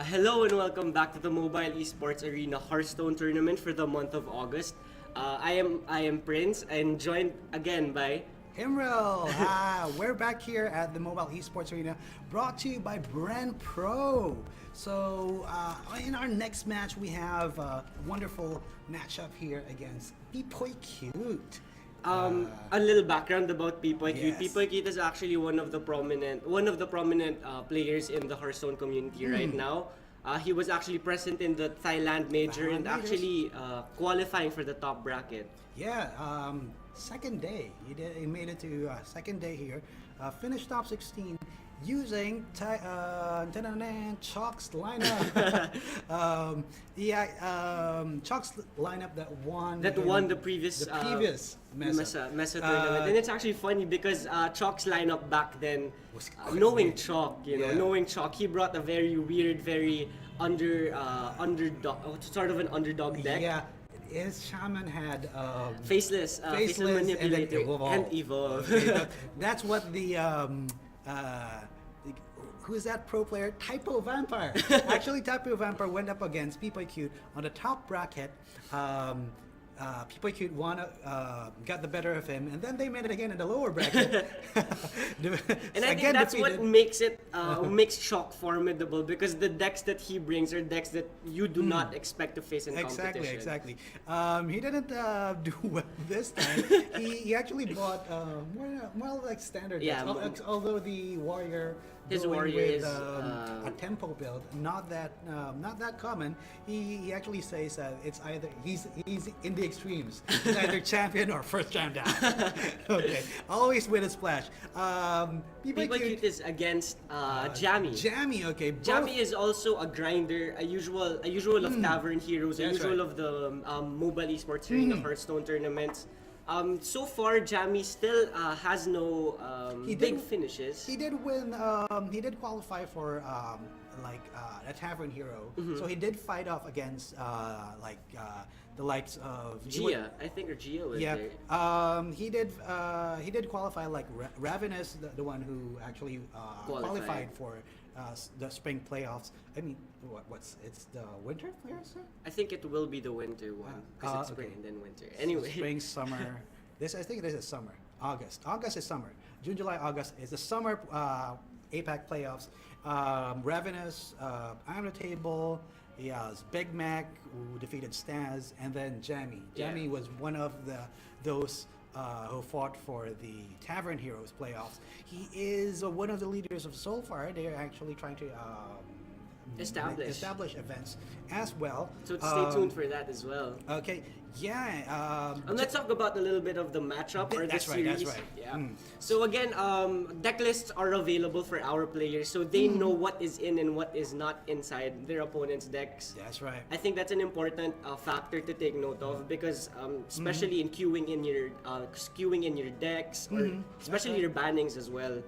Hello and welcome back to the Mobile Esports Arena Hearthstone tournament for the month of August. I am Prince and joined again by Himrel! We're back here at the Mobile Esports Arena, brought to you by Brand Pro. So, in our next match, we have a wonderful matchup here against PipoyCute. a little background about PipoyCute. Yes. PipoyCute is actually one of the prominent players in the Hearthstone community right now. He was actually present in the Thailand major and Thailand majors. actually qualifying for the top bracket. Yeah, second day. He made it to second day here. Finished top 16 using Chalk's lineup. Chalk's lineup that won The previous MeSA tournament. Uh, And it's actually funny because Chalk's lineup back then, Was knowing weird. Chalk, Yeah. knowing Chalk, he brought a very weird, very underdog, sort of an underdog deck. Yeah, his shaman had Faceless manipulator and evolve. Okay, that's what the who's that pro player? Typo Vampire. Actually, Typo Vampire went up against PipoyCute on the top bracket. PipoyCute won, got the better of him, and then they met it again in the lower bracket. And I think that's what makes it makes Chalk formidable, because the decks that he brings are decks that you do not expect to face in competition. Exactly. He didn't do well this time. he actually bought more like standard Yeah, decks. Although the warrior, His going warrior with, is, a tempo build, not that common. He actually says that it's either he's in the extremes. He's either champion or first round down. Okay, always with a splash. PipoyCute is against Jammy. Jammy, okay. Both, Jammy is also a grinder, a usual of Tavern Heroes, a That's usual right. of the Mobile Esports Arena Hearthstone tournaments. So far, Jammy still has no He big didn't- finishes. He did win. He did qualify for a Tavern Hero. So he did fight off against the likes of Gia, I think, or Gia was Yeah. there. He did qualify like Ravenous, the one who actually qualified for the spring playoffs. I mean, it's the winter playoffs? I think it will be the winter one, because it's spring okay. and then winter. Anyway, Spring, summer. I think this is summer. August is summer. June, July, August is the summer APAC playoffs. Ravenous, on the table. He has Big Mac, who defeated Staz, and then Jammy. Yeah. Jammy was one of those who fought for the Tavern Heroes playoffs. He is one of the leaders of Soulfire. They're actually trying to establish events as well. so stay tuned for that as well. Okay, yeah. And let's talk about a little bit of the matchup or the That's right, series. that's right. Yeah. So again, deck lists are available for our players, so they know what is in and what is not inside their opponent's decks. That's right. I think that's an important factor to take note of, because especially in queuing in your decks, or especially your bannings as well.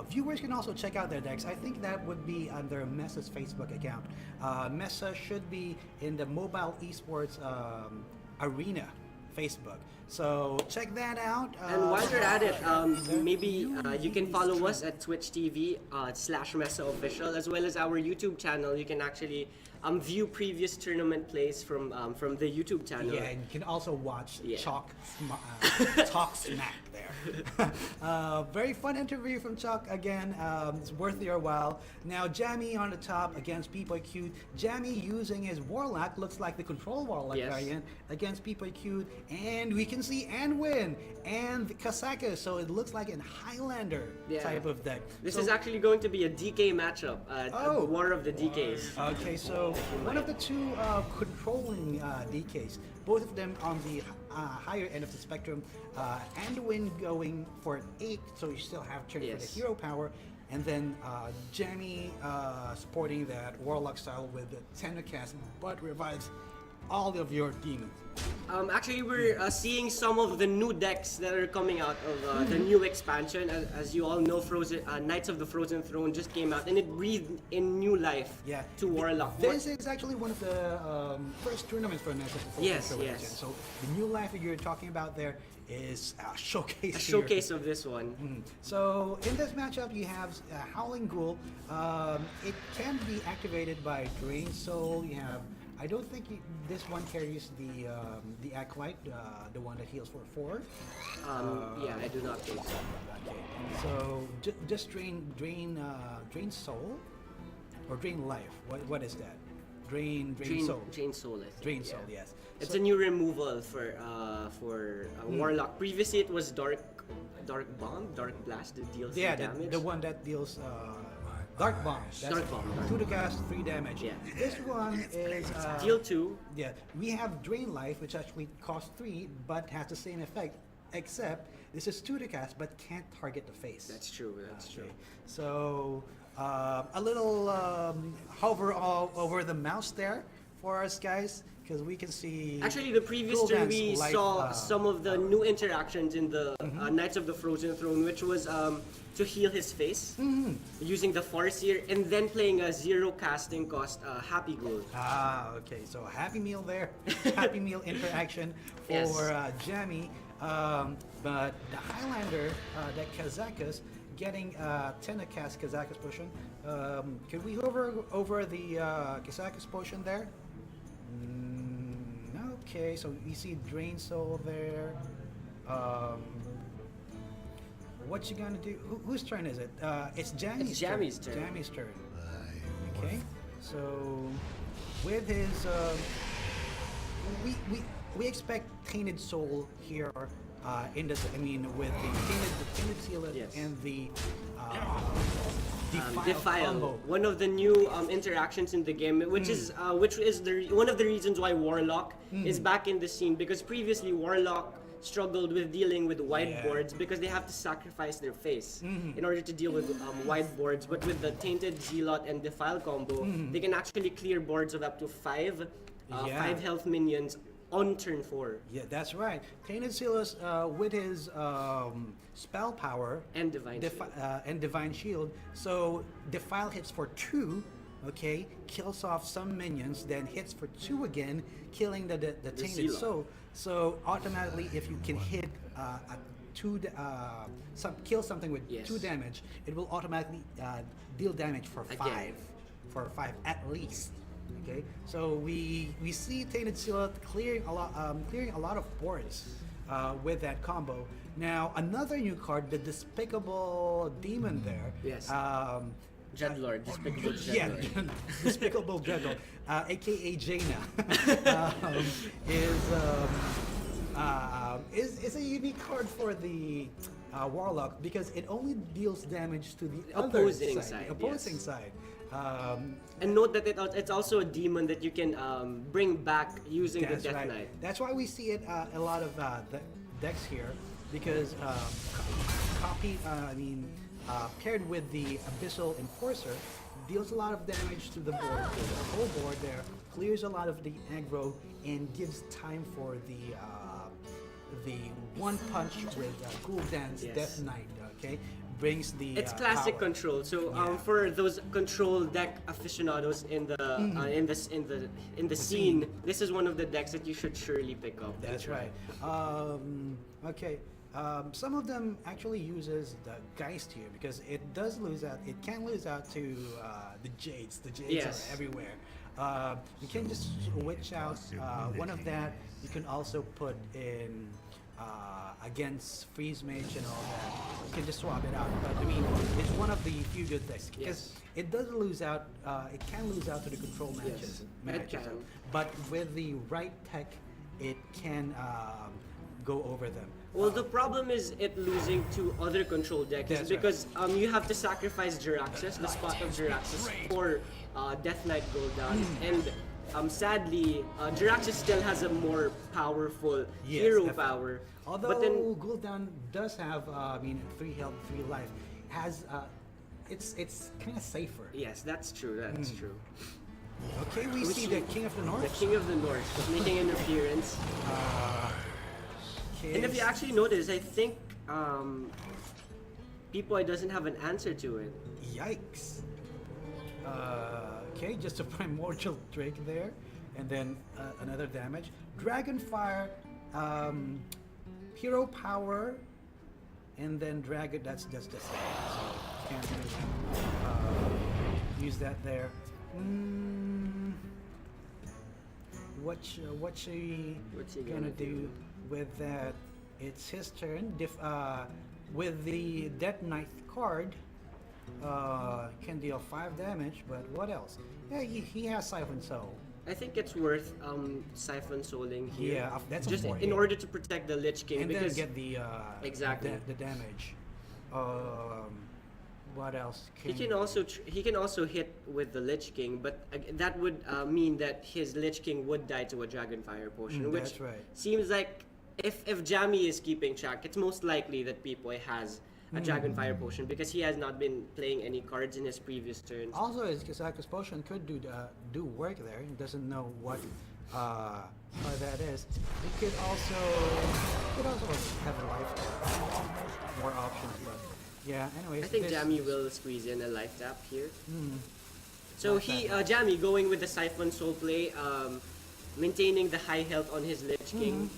Viewers can also check out their decks. I think that would be under MeSA's Facebook account. MeSA should be in the Mobile Esports Arena Facebook. So check that out. And while you're at it, maybe you can follow us at Twitch TV /MeSA official, as well as our YouTube channel. You can actually view previous tournament plays from the YouTube channel. Yeah, and you can also watch Yeah. Chalk talk smack there. Very fun interview from Chalk again. It's worth your while. Now Jammy on the top against PipoyCute. Jammy using his Warlock, looks like the control Warlock Yes. variant, against PipoyCute, and we can see and win and the Kasaka. So it looks like a Highlander Yeah. type of deck. This So- is actually going to be a DK matchup, Oh. War of the DKs. Okay, so one of the two controlling DKs, both of them on the higher end of the spectrum, Anduin going for an 8, so you still have turn for the Yes. hero power, and then Jammy sporting that Warlock style with the 10 cast but revives all of your demons. Actually, we're seeing some of the new decks that are coming out of the new expansion. As you all know, Knights of the Frozen Throne just came out, and it breathed in new life to Warlock. This is actually one of the first tournaments for Knights of the Frozen Throne. Yes. So the new life that you're talking about there is a showcase. A showcase of this one. So in this matchup, you have Howling Ghoul. It can be activated by Drain Soul. You have. I don't think this one carries the Acolyte, the one that heals for 4. Yeah, I do not think so. Okay. So just drain Soul, or Drain Life. What is that? Drain Soul. Drain Soul, I think. Drain Soul, yes. It's a new removal for Warlock. Previously, it was Dark Bomb, Dark Blast that deals damage. The one that deals Dark Bomb. Dark Bomb. 2 to cast, 3 damage. Yeah. This one is Deal 2. Yeah, we have Drain Life, which actually costs 3, but has the same effect, except this is 2 to cast, but can't target the face. That's true. That's true. So a little hover all over the mouse there for us guys, because we can see. Actually, the previous turn we saw some of the new interactions in the Knights of the Frozen Throne, which was to heal his face using the Farseer, and then playing a 0 casting cost Happy Ghoul. Okay. So Happy Meal there, Happy Meal interaction for Jammy. But the Highlander, that Kazakus, getting 10 to cast Kazakus potion. Could we hover over the Kazakus potion there? Okay, so we see Drain Soul there. What you gonna do? Whose turn is it? It's Jammy's It's Jammy's turn. Jammy's turn. Okay, so with his, we expect Tainted Soul here. In this, I mean, with the Tainted Sealant and the Defile combo. One of the new interactions in the game, which is one of the reasons why Warlock is back in the scene, because previously Warlock struggled with dealing with wide boards because they have to sacrifice their face in order to deal with wide boards. But with the Tainted Zealot and Defile combo, they can actually clear boards of up to 5 health minions on turn 4. Yeah, that's right. Tainted Zealot with his spell power and Divine Shield. So Defile hits for 2, okay, kills off some minions, then hits for 2 again, killing the Tainted Soul. So automatically, if you can hit kill something with 2 damage, it will automatically deal damage for 5, at least. Okay, so we see Tainted Sealant clearing a lot of boards with that combo. Now another new card, the Despicable Demon there. Yes. Dreadlord, Despicable Dreadlord. Yeah, Despicable Dreadlord, aka Jaina, is a unique card for the Warlock because it only deals damage to the opposing side. And note that it's also a demon that you can bring back using the Death Knight. That's why we see it a lot of the decks here, because paired with the Abyssal Enforcer, deals a lot of damage to the board, to the whole board there, clears a lot of the aggro, and gives time for the one punch with Gul'dan's Death Knight. Okay. Brings the it's classic power. Control. So for those control deck aficionados in the scene, this is one of the decks that you should surely pick up. That's right. Okay. Some of them actually uses the Geist here because it does lose out. It can lose out to the Jades. The Jades are everywhere. You can just switch out one of that. You can also put in against Freeze Mage and all that. You can just swap it out. But I mean, it's one of the few good decks because it does lose out. It can lose out to the control matches. It can. But with the right tech, it can go over them. Well, the problem is it losing to other control decks is because you have to sacrifice Jiraxxus, the spot of Jiraxxus, for Death Knight Gul'dan, and sadly, Jiraxxus still has a more powerful hero power. Although but then Gul'dan does have, 3 health, 3 life, has it's kind of safer. Yes, that's true. That's true. Okay, we see the King of the North. The King of the North making an appearance. Okay. And if you actually notice, I think Pipoy doesn't have an answer to it. Yikes. Okay, just a primordial Drake there, and then another damage. Dragonfire, hero power, and then dragon. That's just it. So can't really use that there. What's she gonna do with that? It's his turn. With the Death Knight card, can deal 5 damage, but what else? Yeah, he has Siphon Soul. I think it's worth Siphon Souling here. Yeah, that's just a 4 in hit. order to protect the Lich King And because then get the exactly the damage. What else? he can also hit with the Lich King, but that would mean that his Lich King would die to a Dragonfire potion, which that's right. seems like if Jammy is keeping track, it's most likely that Pipoy has a Dragonfire potion because he has not been playing any cards in his previous turns. Also, his Kasakus potion could do work there. He doesn't know what that is. He could also have a life, more options, but yeah. Anyways, I think Jammy will squeeze in a life tap here. So Life tap. Jammy going with the Siphon Soul play, maintaining the high health on his Lich King,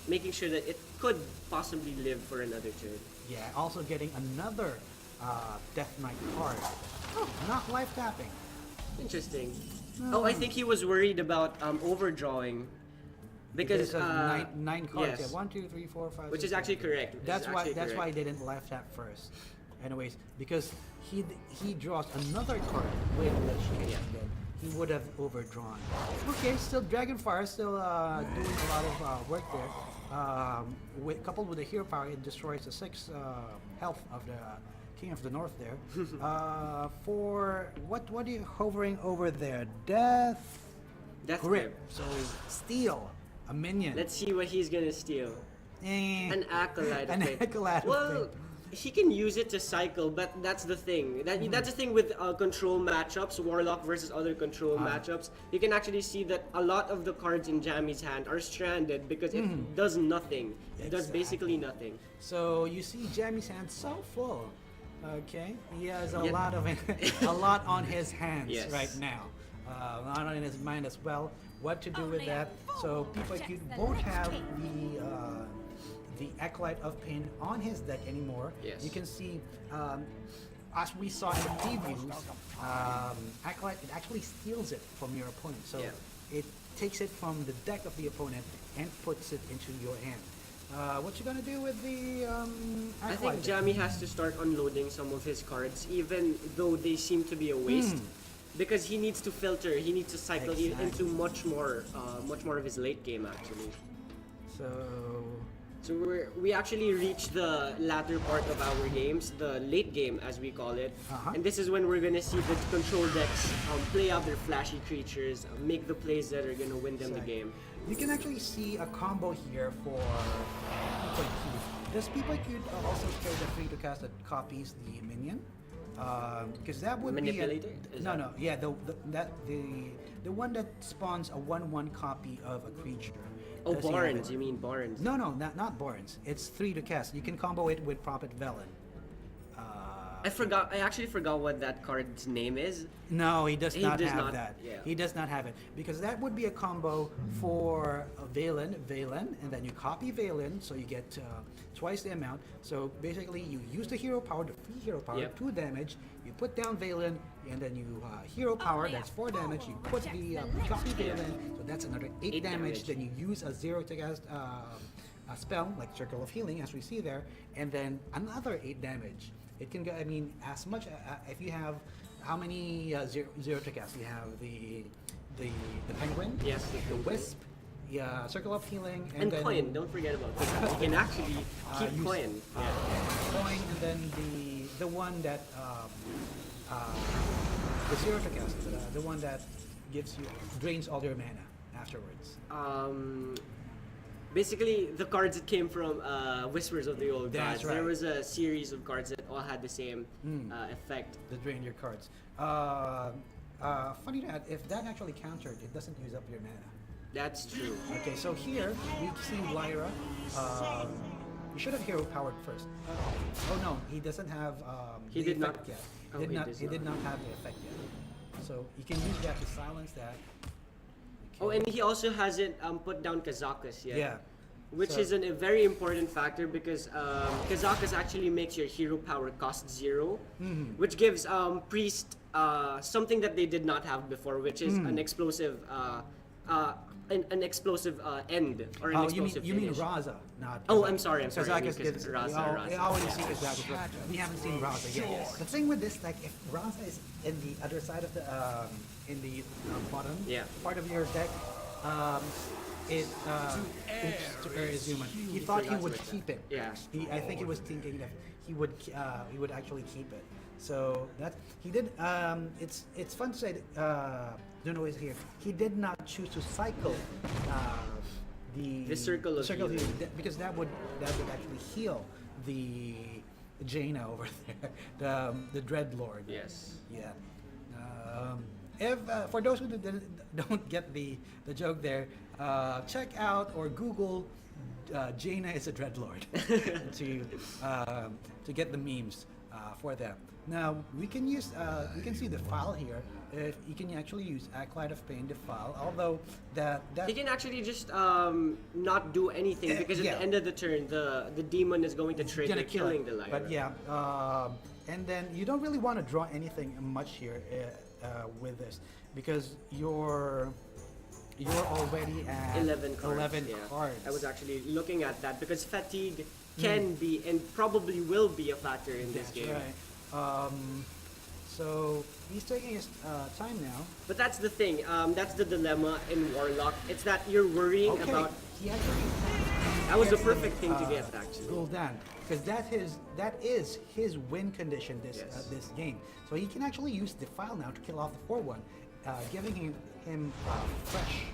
making sure that it could possibly live for another turn. Yeah, also getting another Death Knight card. Oh, not life tapping. Interesting. Oh, I think he was worried about overdrawing because of nine cards. yes. Yeah, 1, 2, 3, 4, 5. Which 6, is actually 7. correct. That's why he didn't life tap first. Anyways, because he draws another card with Lich King, Yeah. then he would have overdrawn. Okay, still Dragonfire, still doing a lot of work there. Coupled with the hero power, it destroys the 6 health of the King of the North there. For what are you hovering over there? Death Death Grip. Grip. So steal a minion. Let's see what he's gonna steal. An Acolyte. An of Fate. Acolyte of Well, Fate. he can use it to cycle, but that's the thing. That's the thing with control matchups, Warlock versus other control matchups. You can actually see that a lot of the cards in Jammy's hand are stranded because it does nothing. It does basically nothing. So you see Jammy's hand so full. Okay, he has a Yeah. lot of a lot on his hands Yes. right now. A lot on his mind as well. What to do with that? So PipoyCute won't have the Acolyte of Pain on his deck anymore. Yes. You can see, as we saw in the previews, Acolyte, it actually steals it from your opponent. So Yeah. it takes it from the deck of the opponent and puts it into your hand. What you gonna do with the I Acolyte think then? Jammy has to start unloading some of his cards, even though they seem to be a waste. Because he needs to filter, he needs to cycle into much more of his late game actually. So we actually reached the latter part of our games, the late game as we call it, and this is when we're gonna see the control decks play out their flashy creatures, make the plays that are gonna win them the game. You can actually see a combo here for PipoyCute. Does PipoyCute also carry the free to cast that copies the minion? Because that would Manipulator? be Is no, that- no, yeah, the one that spawns a 1/1 copy of a creature. Oh, Does he have Barnes, it? you mean Barnes? No, not Barnes. It's 3 to cast. You can combo it with Prophet Velen. I actually forgot what that card's name is. No, he does not does have not, that. yeah. He does not have it because that would be a combo for Valen, and then you copy Valen, so you get twice the amount. So basically, you use the hero power, the free hero power, Yep. 2 damage. You put down Valen, and then you hero power. That's 4 damage. You put the copy Valen, so that's another 8 damage. Then you use a 0 to cast a spell like Circle of Healing, as we see there, and then another 8 damage. It can go. I mean, as much if you have how many zero to cast? You have the penguin, Yes, the wisp, yeah, Circle of Healing, And then coin, don't forget about coin. You can actually keep use- coin. coin, and then the one that the zero to cast, the one that gives you drains all your mana afterwards. Basically, the cards that came from Whispers of the Old That's Gods. right. There was a series of cards that all had the same effect. The drain your cards. funny that if that actually countered, it doesn't use up your mana. That's true. Okay, so here we see Lyra. You should have hero powered first. Oh no, he doesn't have He the did not- effect yet. oh, He did not have the effect yet. So you can use that to silence that. Oh, and he also hasn't put down Kazakus yet. Yeah. Which So- is a very important factor because Kazakus actually makes your hero power cost 0, which gives Priest something that they did not have before, which is an explosive an explosive end or an Oh, explosive you mean finish. Raza, not. Oh, Kazak. I'm sorry. I Kazakus mean, gives Raza. I already see Kazakus, but we haven't seen Raza yet. The thing with this, like, if Raza is in the other side of the in the bottom part of your deck, it to err is human. He thought he would keep it. Yeah. I think he was thinking that he would actually keep it. So that he did. It's fun to say. Don't know is here. He did not choose to cycle The circle of healing. because that would actually heal the Jaina over there, the Dreadlord. Yes. Yeah. If for those who don't get the joke there, check out or Google Jaina is a Dreadlord to get the memes for them. Now we can use we can see the file here. If you can actually use Acolyte of Pain, the file, although that He can actually just not do anything because at yeah. the end of the turn, the demon is going to trigger gonna kill killing it. the Lyra. But yeah, and then you don't really want to draw anything much here with this because you're already at 11 cards. 11 yeah. cards. I was actually looking at that because fatigue can be and probably will be a factor in this That's game. right. So he's taking his time now. But that's the thing. That's the dilemma in Warlock. It's that you're worrying Okay, about. he actually That was the gets perfect thing to get actually. Gul'dan, because that is his win condition this Yes. this game. So he can actually use Defile now to kill off the 4/1, giving him fresh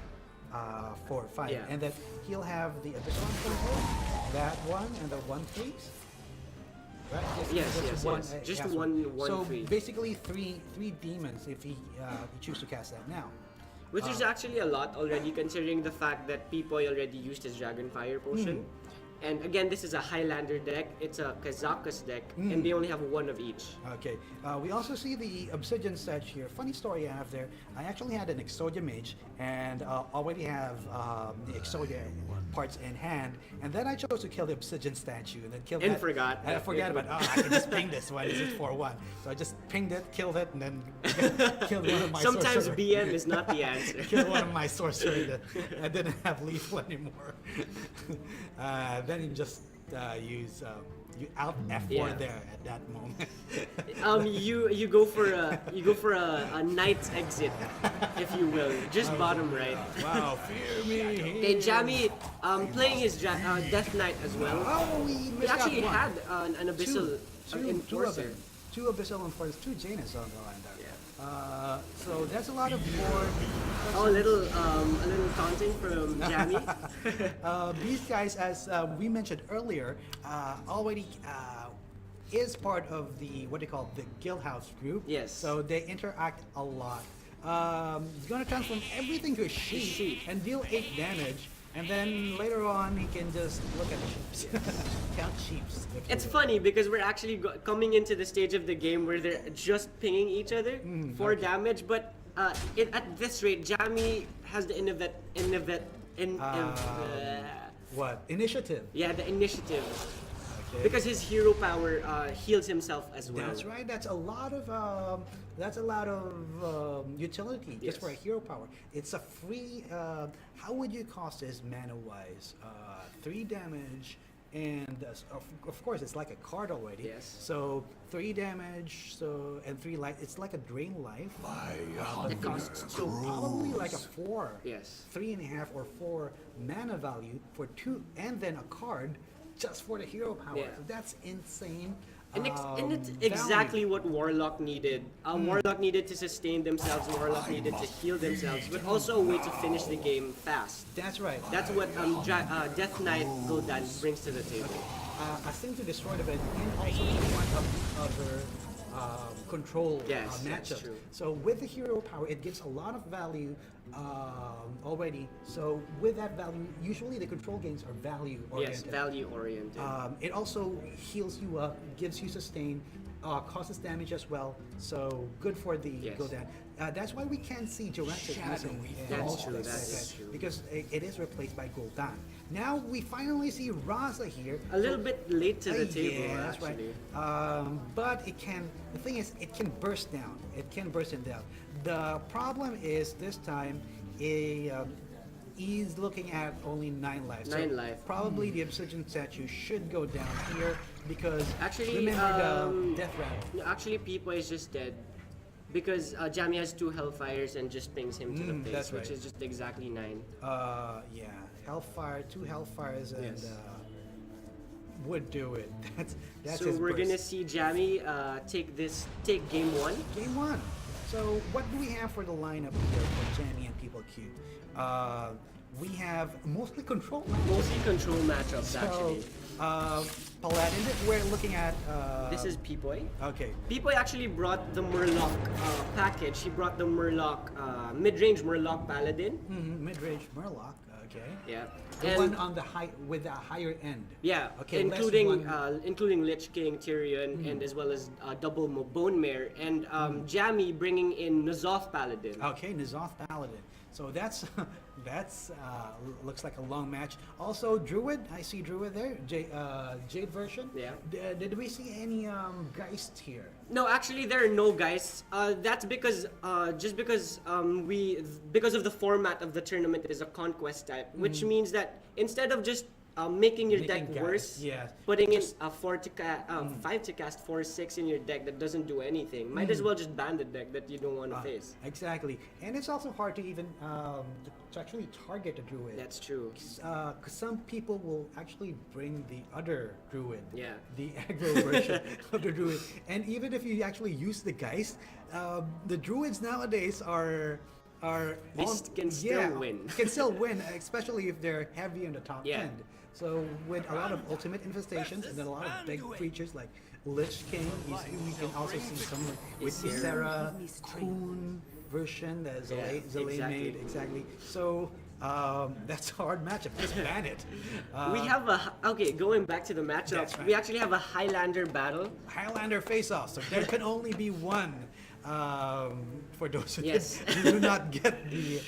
4/5, Yeah. and then he'll have the Abyssal Control, that one and the 1/3. Right? Yes. Just yes, one So free. basically three demons if he choose to cast that now. Which is actually a lot already, considering the fact that Pipoy already used his Dragonfire potion. And again, this is a Highlander deck. It's a Kazakus deck, and they only have one of each. Okay. We also see the Obsidian statue here. Funny story I have there. I actually had an Exodia mage and already have the Exodia parts in hand. And then I chose to kill the Obsidian statue and then kill And that. forgot. And I forgot about, I can just ping this one. Is it 4/1? So I just pinged it, killed it, and then killed one of my Sometimes sorcerer. BM is not the answer. Killed one of my sorcerer that I didn't have lethal anymore. Then you just use you out F4 Yeah. there at that moment. You go for a knight's exit, if you will, just bottom right. Wow, fear me. Okay, Jammy playing his Death Knight as well. Oh, we He missed actually out one. had an Abyssal two of Enforcer. them. Two Abyssal Enforcers, two Janus on the line there. Yeah. So that's a lot of board. Oh, a little taunting from Jammy. These guys, as we mentioned earlier, already is part of the what they call the Guild House group. Yes. So they interact a lot. He's going to transform everything to a sheep sheep. and deal 8 damage. And then later on, he can just look at the sheeps, count sheeps. if you It's will. funny because we're actually coming into the stage of the game where they're just pinging each other for damage, but at this rate, Jammy has the What initiative? yeah, the initiative. Okay. Because his hero power heals himself as well. That's right. That's a lot of utility just for a hero power. It's a free. How would you cost this mana wise? 3 damage, and of course it's like a card already. Yes. So 3 damage. So and 3 life. It's like a drain life. It costs So probably like a 4. Yes. 3.5 or 4 mana value for 2, and then a card just for the hero power. Yeah. So that's insane. And it's value. exactly what Warlock needed. Warlock needed to sustain themselves, Warlock needed to heal themselves, but also a way to finish the game fast. That's right. That's what Death Knight Gul'dan brings to the table. A thing to destroy the bed, and also one of the other control Yes, that's matchups. true. So with the hero power, it gives a lot of value already. So with that value, usually the control games are value oriented. Yes, value oriented. It also heals you up, gives you sustain, causes damage as well. So good for the Yes. Gul'dan. That's why we can't see Jurassic missing. That's true, that is true. Because it is replaced by Gul'dan. Now we finally see Raza here. A little bit late to the table, Yeah, that's right. actually. But it can. The thing is, it can burst down. It can burst him down. The problem is this time, he's looking at only 9 lives. 9 life. Probably the Obsidian statue should go down here because Actually, remember the death rattle. No, actually, Pipo is just dead because Jammy has 2 Hellfires and just pings him to the face, that's which right. is just exactly 9. Yeah, Hellfire, 2 Hellfires, and Yes. would do it. That's So his we're burst. gonna see Jammy take game 1. Game 1. So what do we have for the lineup here for Jammy and PipoyCute? We have mostly control. Mostly control matchups, So, actually. Paladin, we're looking at. This is Pipoy. Okay. Pipoy actually brought the Murloc package. He brought the Murloc, mid-range Murloc Paladin. Mid-range Murloc. Okay. Yeah. The And one on the with the higher end. yeah, Okay, including less one. including Lich King, Tyrion, and as well as double Bone Mare, and Jammy bringing in N'Zoth Paladin. Okay, N'Zoth Paladin. So that's looks like a long match. Also, Druid. I see Druid there. Jade version. Yeah. Did we see any Geist here? No, actually, there are no guys. That's because just because because of the format of the tournament is a conquest type, which means that instead of just making your deck Making worse, yeah. putting in a 5 to cast 4/6 in your deck that doesn't do anything, might as well just ban the deck that you don't want to face. Exactly, and it's also hard to even to actually target a Druid. That's true. Because some people will actually bring the other Druid, Yeah. the aggro version of the Druid, and even if you actually use the Geist, the Druids nowadays are They can still win. can still win, especially if they're heavy on the top Yeah. end. So with a lot of ultimate infestations and then a lot of big creatures like Lich King, we can also see some with Sarah, Coon version that Zalae exactly. made, exactly. So that's a hard matchup. Just ban it. We have going back to the matchup. That's right. We actually have a Highlander battle. Highlander face-off. So there can only be one. For those who Yes. do not get the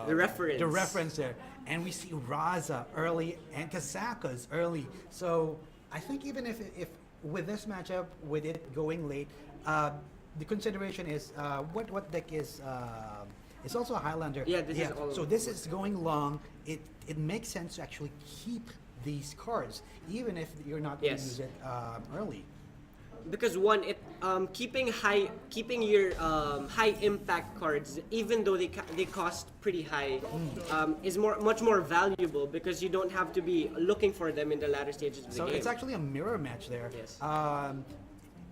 reference. the reference there, and we see Raza early and Kazakas early. So I think even if with this matchup, with it going late, the consideration is what deck is. It's also a Highlander. Yeah, this is all So this is going long. It makes sense to actually keep these cards, even if you're not going to Yes. use it early. Because one, keeping your high impact cards, even though they cost pretty high, is much more valuable because you don't have to be looking for them in the latter stages of the So game. it's actually a mirror match there. Yes.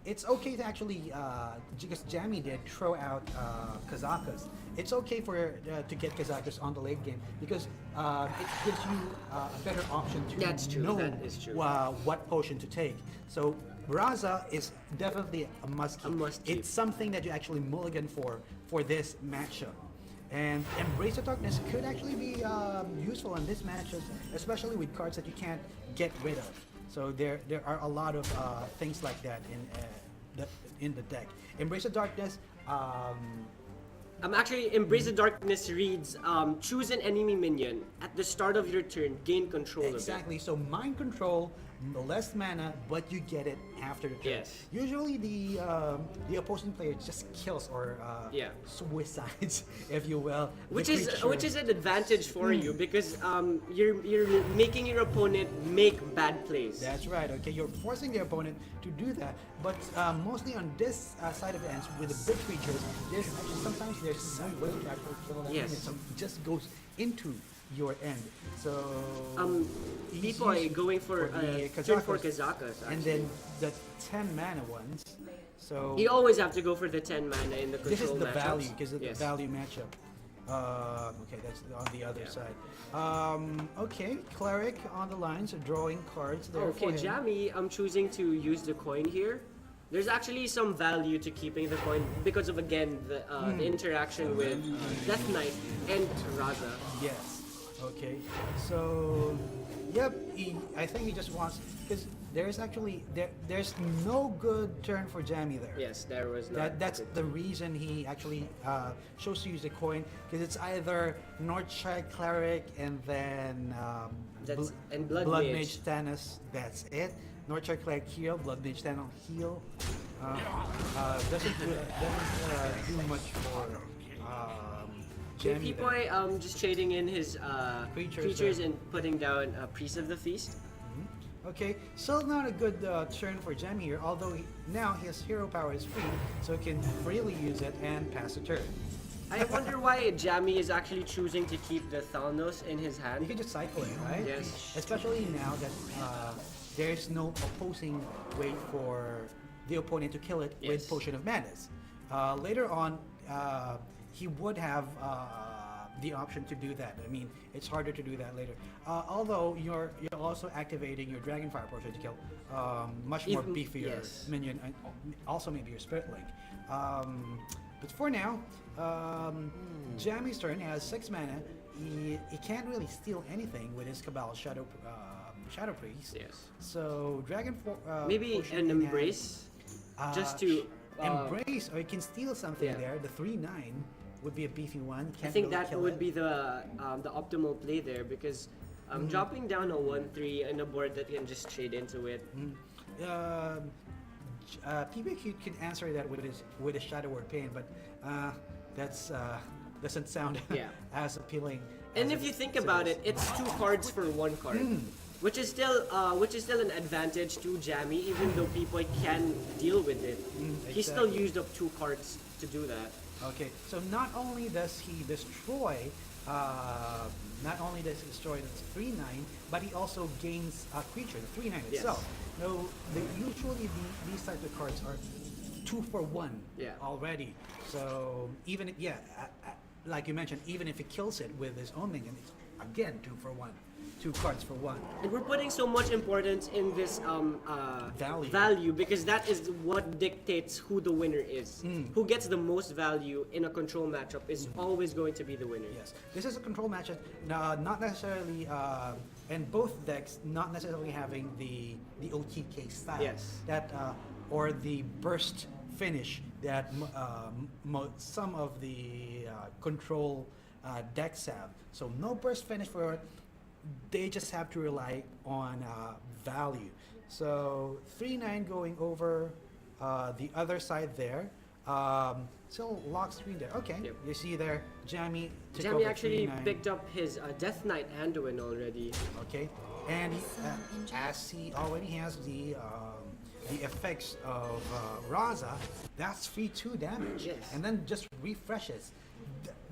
It's okay to actually, because Jammy did throw out Kazakas. It's okay for to get Kazakas on the late game because it gives you a better option to That's true, know that is true. What potion to take. So Raza is definitely a must keep. A must keep. It's something that you actually mulligan for this matchup. And Embrace of Darkness could actually be useful in this matchup, especially with cards that you can't get rid of. So there are a lot of things like that in the deck. Embrace of Darkness. Actually, Embrace the Darkness reads, choose an enemy minion. At the start of your turn, gain control Exactly. So mind control, less mana, but you get it after the turn. Yes. Usually the opposing player just kills or Yeah. suicides, if you will. the Which is creature. an advantage for you because you're making your opponent make bad plays. That's right. Okay, you're forcing the opponent to do that, but mostly on this side of the ends with the big creatures, sometimes there's no way to actually kill them. Yes. So it just goes into your end. So he's Pipoy using going for the turn for Kazakas, Kazakas. and then the 10 mana ones. So You always have to go for the 10 mana in the control this is the matchups. value because of Yes. the value matchup. Okay, that's on the other Yeah. side. Okay, cleric on the lines, drawing cards there. Okay, for him. Jammy, I'm choosing to use the coin here. There's actually some value to keeping the coin because of again the interaction with Death Knight and Raza. Yes. Okay. So, yep. I think he just wants because there's actually there's no good turn for Jammy there. Yes, there was not. That's good. the reason he actually chose to use the coin because it's either Northside Cleric and then And Blood Mage Mage. Thanos. That's it. Northside Cleric heal, Blood Mage Thanos heal. Doesn't do much for Okay, Jammy there. Pipoy just trading in his creatures there. and putting down a Priest of the Feast. Okay, still not a good turn for Jammy here, although now his hero power is free, so he can freely use it and pass the turn. I wonder why Jammy is actually choosing to keep the Thanos in his You hand. can just cycle it, right? Yes. Especially now that there's no opposing way for the opponent to kill it Yes. with Potion of Madness. Later on, he would have the option to do that. I mean, it's harder to do that later. Although you're also activating your Dragonfire Potion to kill much more Even- beefier yes. minion, and also maybe your Spirit Link. But for now, Jammy's turn has 6 mana. He can't really steal anything with his Cabal Shadow Priest. Yes. So Maybe Potion an in hand. Embrace, just to. Embrace, or you can steal something yeah. there. The 3/9 would be a beefy one. I Can't think really that kill would it. be the optimal play there because dropping down a 1/3 in a board that can just trade into it. PipoyCute can answer that with a Shadow Word Pain, but that's doesn't sound Yeah. as appealing. And as if you think as about is. it, it's 2 cards for 1 card, which is still an advantage to Jammy, even though Pipoy can deal with it. He still exactly. used up 2 cards to do that. Okay, so not only does he destroy, the 3/9, but he also gains a creature, the 3/9 Yes. itself. No, usually these types of cards are 2 for 1 Yeah. already. So even if, like you mentioned, even if he kills it with his own minion, it's again 2 for 1, 2 cards for 1. And we're putting so much importance in this Value. because that is what dictates who the winner is. Who gets the most value in a control matchup is always going to be the winner. Yes, this is a control matchup, not necessarily, and both decks not necessarily having the OTK style. Yes. That or the burst finish that some of the control decks have. So no burst finish for it. They just have to rely on value. So 3/9 going over the other side there. Still lock screen there. Okay, Yep. you see there, Jammy took Jammy over actually 3/9. picked up his Death Knight Anduin already. Okay, and as he already has the effects of Raza, that's free 2 damage, Yes. and then just refreshes.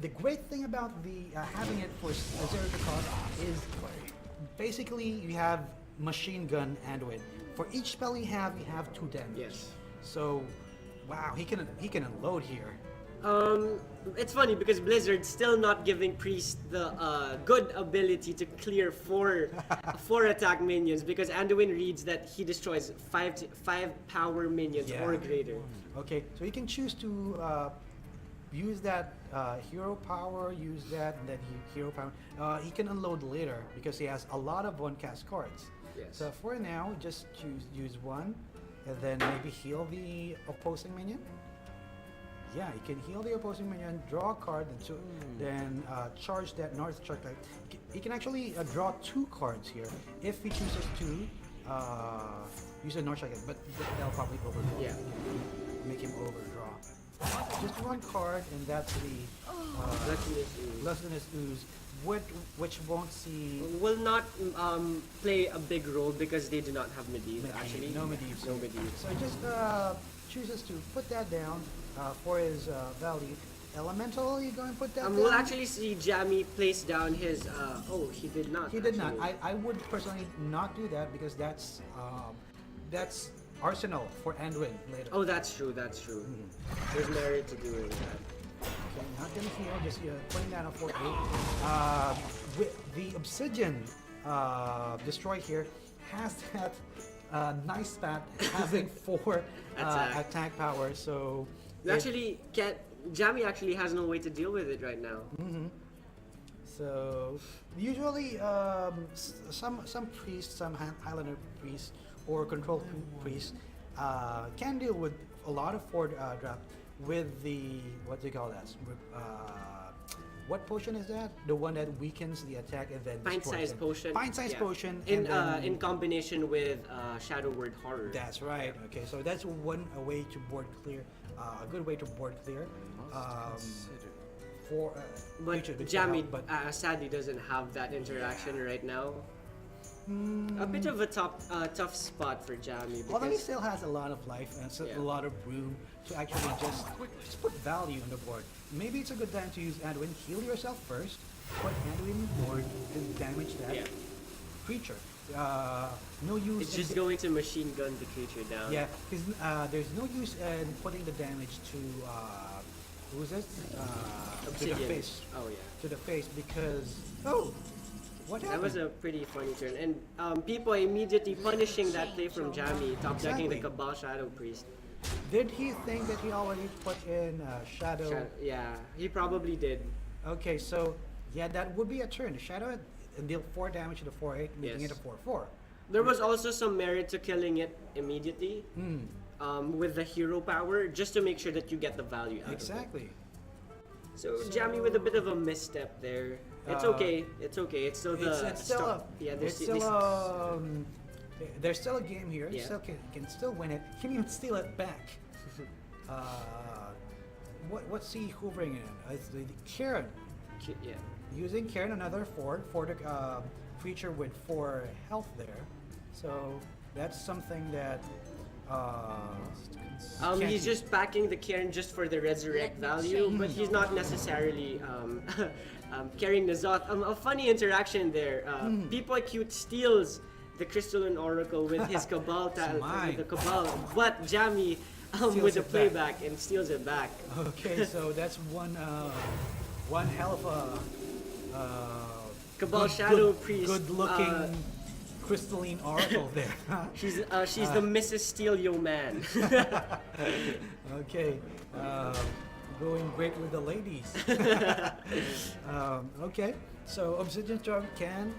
The great thing about the having it for 0 to cost is basically you have Machine Gun Anduin. For each spell you have 2 damage. Yes. So, wow, he can unload here. It's funny because Blizzard's still not giving Priest the good ability to clear 4 attack minions because Anduin reads that he destroys 5 power minions Yeah. or greater. Okay, so you can choose to use that hero power, use that, and then hero power. He can unload later because he has a lot of 1-cast cards. Yes. So for now, just use 1, and then maybe heal the opposing minion. Yeah, you can heal the opposing minion, draw a card, and then charge that North Chuck. He can actually draw 2 cards here if he chooses to use a North Chuck, but that'll probably overdraw. Yeah. Make him overdraw. Just 1 card, and that's the Lustrous Ooze, which won't see Will not play a big role because they do not have Medivh actually. no Medivh. No Medivh. So he just chooses to put that down for his value. Elemental, you going to put that down? We'll actually see Jammy place down his. He did not. He did not. actually. I would personally not do that because that's Arsenal for Anduin later. Oh, that's true. That's true. There's merit to doing that. Okay, not gonna heal, just putting down a 4-8. With the Obsidian Destroy here has that nice stat having 4 attack power, so... You actually can't... Jammy actually has no way to deal with it right now. So usually some priests, some Highlander priests or control priests can deal with a lot of 4 drop with the, what do you call that? What potion is that? The one that weakens the attack and then Pint-sized potion. Pint-sized potion. In combination with Shadow Word Horror. That's right. Okay, so that's one way to board clear. A good way to board clear. But Jammy sadly doesn't have that interaction right now. A bit of a tough spot for Jammy. Although he still has a lot of life and a lot of room to actually just put value on the board. Maybe it's a good time to use Anduin. Heal yourself first, put Anduin on the board, and damage that creature. No use. It's just going to machine gun the creature down. Yeah, because there's no use in putting the damage to who's this? To the face. Oh yeah. To the face because what happened? That was a pretty funny turn, and people immediately punishing that play from Jammy, top decking the Cabal Shadow Priest. Did he think that he already put in Shadow? Yeah, he probably did. Okay, so yeah, that would be a turn. Shadow and deal 4 damage to the 4-8, making it a 4-4. There was also some merit to killing it immediately with the hero power, just to make sure that you get the value out of it. Exactly. So Jammy with a bit of a misstep there. It's okay. It's okay. It's still there's still a game here. Still can still win it. Can even steal it back. What's he hovering in? It's the Karen. Yeah. Using Karen another 4 for the creature with 4 health there. So that's something that he's just packing the Cairn just for the resurrect value, but he's not necessarily carrying the Zoth. A funny interaction there. PipoyCute steals the Crystalline Oracle with his Cabal with the Cabal, but Jammy with the playback and steals it back. Okay, so that's one hell of a Cabal Shadow Priest. Good looking Crystalline Oracle there. She's the Mrs. Steal Yo Man. Okay, going great with the ladies. Okay, so Obsidian Charm can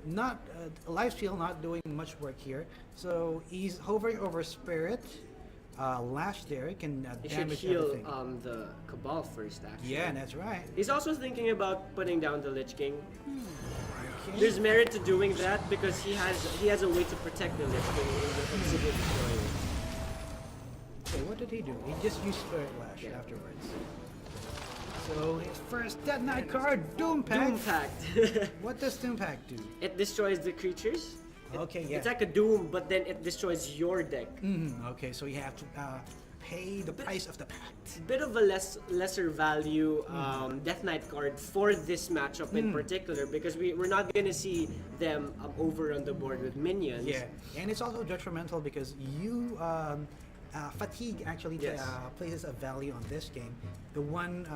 not Lifesteal not doing much work here. So he's hovering over Spirit. Lash there can damage should heal everything. the Cabal first, actually. Yeah, that's right. He's also thinking about putting down the Lich King. Okay. There's merit to doing that because he has a way to protect the Lich King in the Obsidian Destroyer. Okay, what did he do? He just used Spirit Lash afterwards. So his first Dead Knight card, Doom Pact. Doom Pact. What does Doom Pact do? It destroys the creatures. Okay, yeah. It's like a Doom, but then it destroys your deck. Okay, so you have to pay the price of the pact. Bit of a lesser value Death Knight card for this matchup in particular, because we're not gonna see them over on the board with minions. Yeah, and it's also detrimental because you fatigue actually places a value on this game. The one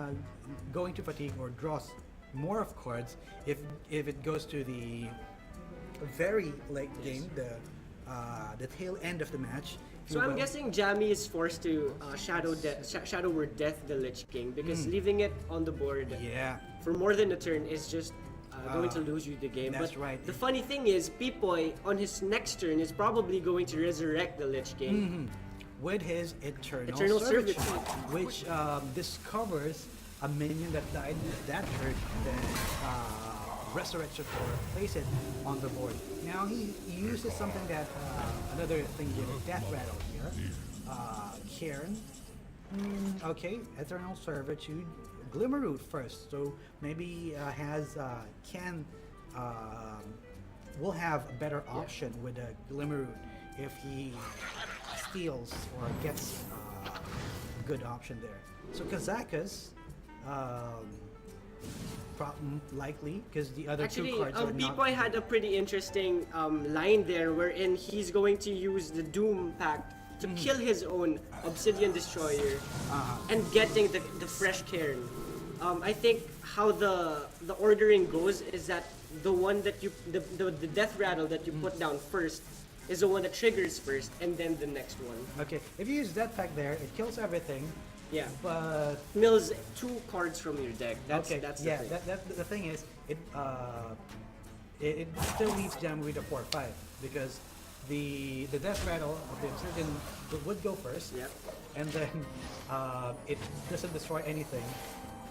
going to fatigue or draws more of cards if it goes to the very late game, the tail end of the match. So I'm guessing Jammy is forced to Shadow Word Death the Lich King because leaving it on the board for more than a turn is just going to lose you the game. That's right. The funny thing is, Pipoy on his next turn is probably going to resurrect the Lich King with his Eternal Servitude, which discovers a minion that died that turn, then resurrects it or place it on the board. Now he uses something that another thing here, Death Rattle here. Cairn. Okay, Eternal Servitude, Glimmerroot first. So maybe will have a better option with a Glimmerroot if he steals or gets a good option there. So Kazakas. Likely because the other two cards are not. Pipoy had a pretty interesting line there wherein he's going to use the Doom Pact to kill his own Obsidian Destroyer and getting the fresh cairn. I think how the ordering goes is that the one that you the death rattle that you put down first is the one that triggers first, and then the next one. Okay, if you use Death Pack there, it kills everything. Yeah. But Mills 2 cards from your deck. That's the thing. The thing is, it still leaves Jammy with a 4/5 because the death rattle of the Obsidian would go first. Yeah. And then it doesn't destroy anything,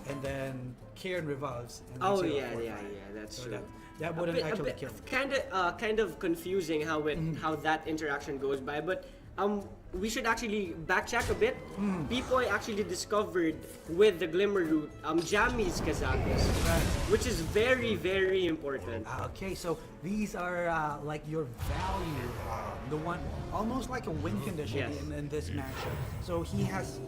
and then Kieran revolves. And Oh makes it yeah, a 4/5. yeah, that's So true. that wouldn't actually kill. Kind of confusing how that interaction goes by, but we should actually backtrack a bit. Pipoy actually discovered with the Glimmer Root Jammy's Kazakus, which is very, very important. Okay, so these are like your value, the one almost like a win condition Yes. in this matchup. So he has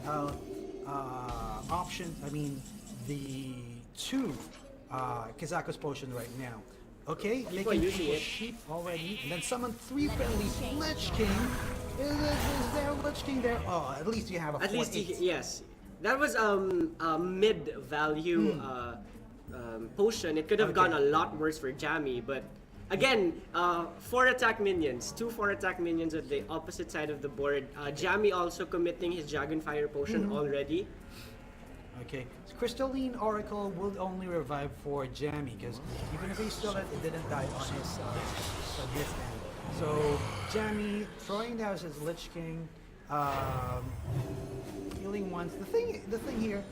options. I mean, the 2 Kazakus potion right now. Okay, People making are using people it. sheep already, and then summon 3 friendly Lich King. Is there a Lich King there? Oh, at least you have a 4/8. At least yes, that was a mid value potion. It could have gone a lot worse for Jammy, but again, 4 attack minions, 2 4-attack minions at the opposite side of the board. Jammy also committing his Dragonfire potion already. Okay, so Crystalline Oracle will only revive for Jammy because even if he still it didn't die on his this end. So Jammy throwing down his Lich King, healing once. The thing here,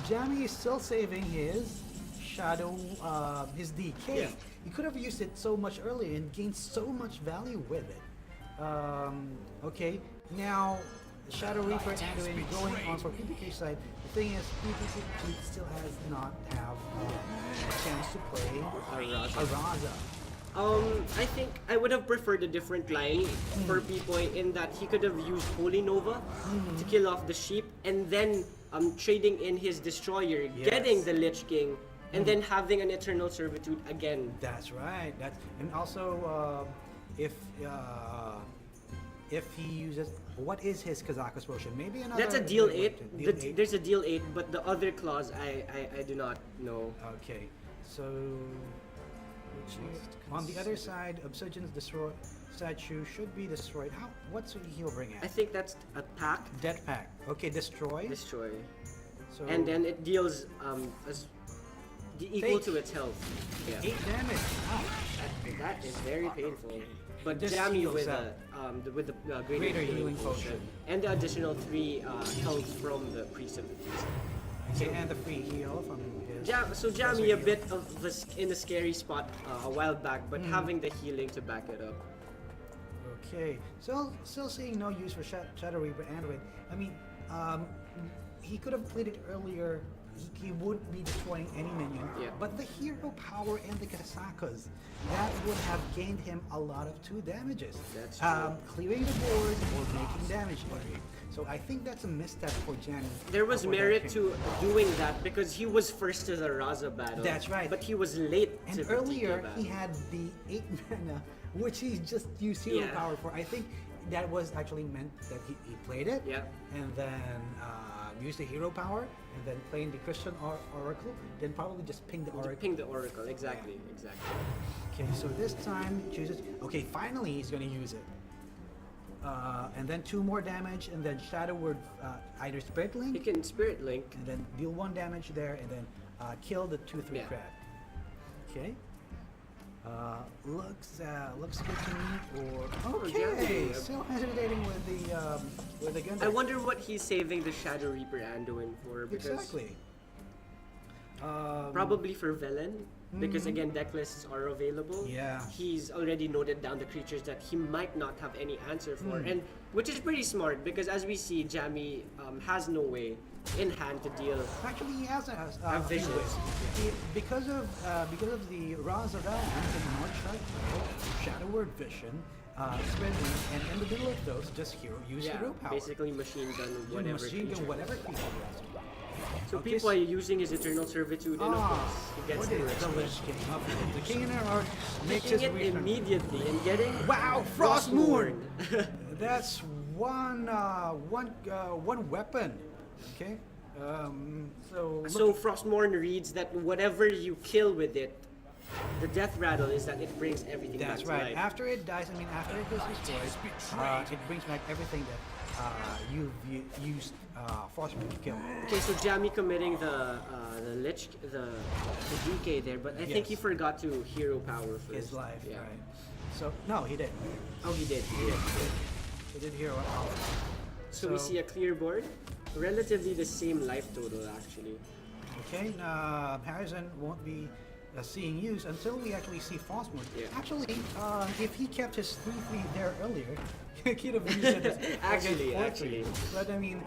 Jammy is still saving his Shadow, his DK. Yeah. He could have used it so much earlier and gained so much value with it. Okay, now the Shadow Reaper anyway going on for PPK side. The thing is, PPK still has not have a chance to play a Raza. I think I would have preferred a different line for Pipoy in that he could have used Holy Nova to kill off the sheep and then trading in his Destroyer, getting the Lich King, and then having an Eternal Servitude again. That's right. And also if he uses what is his Kazakus potion? Maybe another. That's a deal 8. Deal 8. There's a deal 8, but the other clause I do not know. Okay, so on the other side, Obsidian's destroy statue should be destroyed. What's he'll bring I at? think that's a pack. Death Pack. Okay, destroy. Destroy. So And then it deals equal Take to its health. Yeah. 8 damage. Wow. That is very painful. But This Jammy heals with up. the Greater greater healing potion. and the additional 3 health from the Priest of the Feast. Okay, and the free heal from his. So Jammy a bit of in a scary spot a while back, but having the healing to back it up. Okay, still seeing no use for Shadow Reaper Android. I mean, he could have played it earlier. He would be destroying any minion. Yeah. But the hero power and the Kazakus, that would have gained him a lot of 2 damages. That's true. Clearing the board or making damage. So I think that's a misstep for Jammy. There was for that merit king. to doing that because he was first to the Raza battle. That's right. But he was late And to the earlier TK battle. he had the 8 mana, which he just used hero Yeah. power for. I think that was actually meant that he played it, Yeah. and then used the hero power, and then playing the Christian Oracle, then probably just ping the Oracle. Ping the Oracle, exactly. Okay, so this time he chooses. Okay, finally he's gonna use it. And then 2 more damage, and then Shadow Word, either Spirit Link, He can Spirit Link. and then deal 1 damage there, and then kill the 2/3 Yeah. crab. Okay. Looks good to me. Or okay, yeah. still hesitating with the gun. I wonder what he's saving the Shadow Reaper Anduin for, because Exactly. probably for Velen, because again deck lists are available. Yeah. He's already noted down the creatures that he might not have any answer for, and which is pretty smart because as we see, Jammy has no way in hand to deal. Actually, he has a visions. Because of the Raza value, he can March Shadow Word Vision, Spirit Link, and in the middle of those, just use hero power. basically machine gun whatever Machine gun, creature. whatever creature he has. So Okay, people are using his Eternal Servitude, and of course he gets what the is the Lich Lich King? The King in our heart makes Taking his it return. immediately and getting Wow, Frostmourne! That's one weapon. Okay. So So Frostmourne reads that whatever you kill with it, the death rattle is that it brings everything that's back right. to life. After it dies, I mean, after it is destroyed, it brings back everything that you've used Frostmourne to kill. Okay, so Jammy committing the lich, the DK there, but I think he Yes. forgot to hero power first. His life, Yeah. right? So no, he didn't. Oh, he did. He did. He did hero power. So we see a clear board, relatively the same life total actually. Okay, Harrison won't be seeing use until we actually see Frostmourne. Yeah. Actually, if he kept his 3-3 there earlier, he could have used it as Actually, against 4-3. But I mean,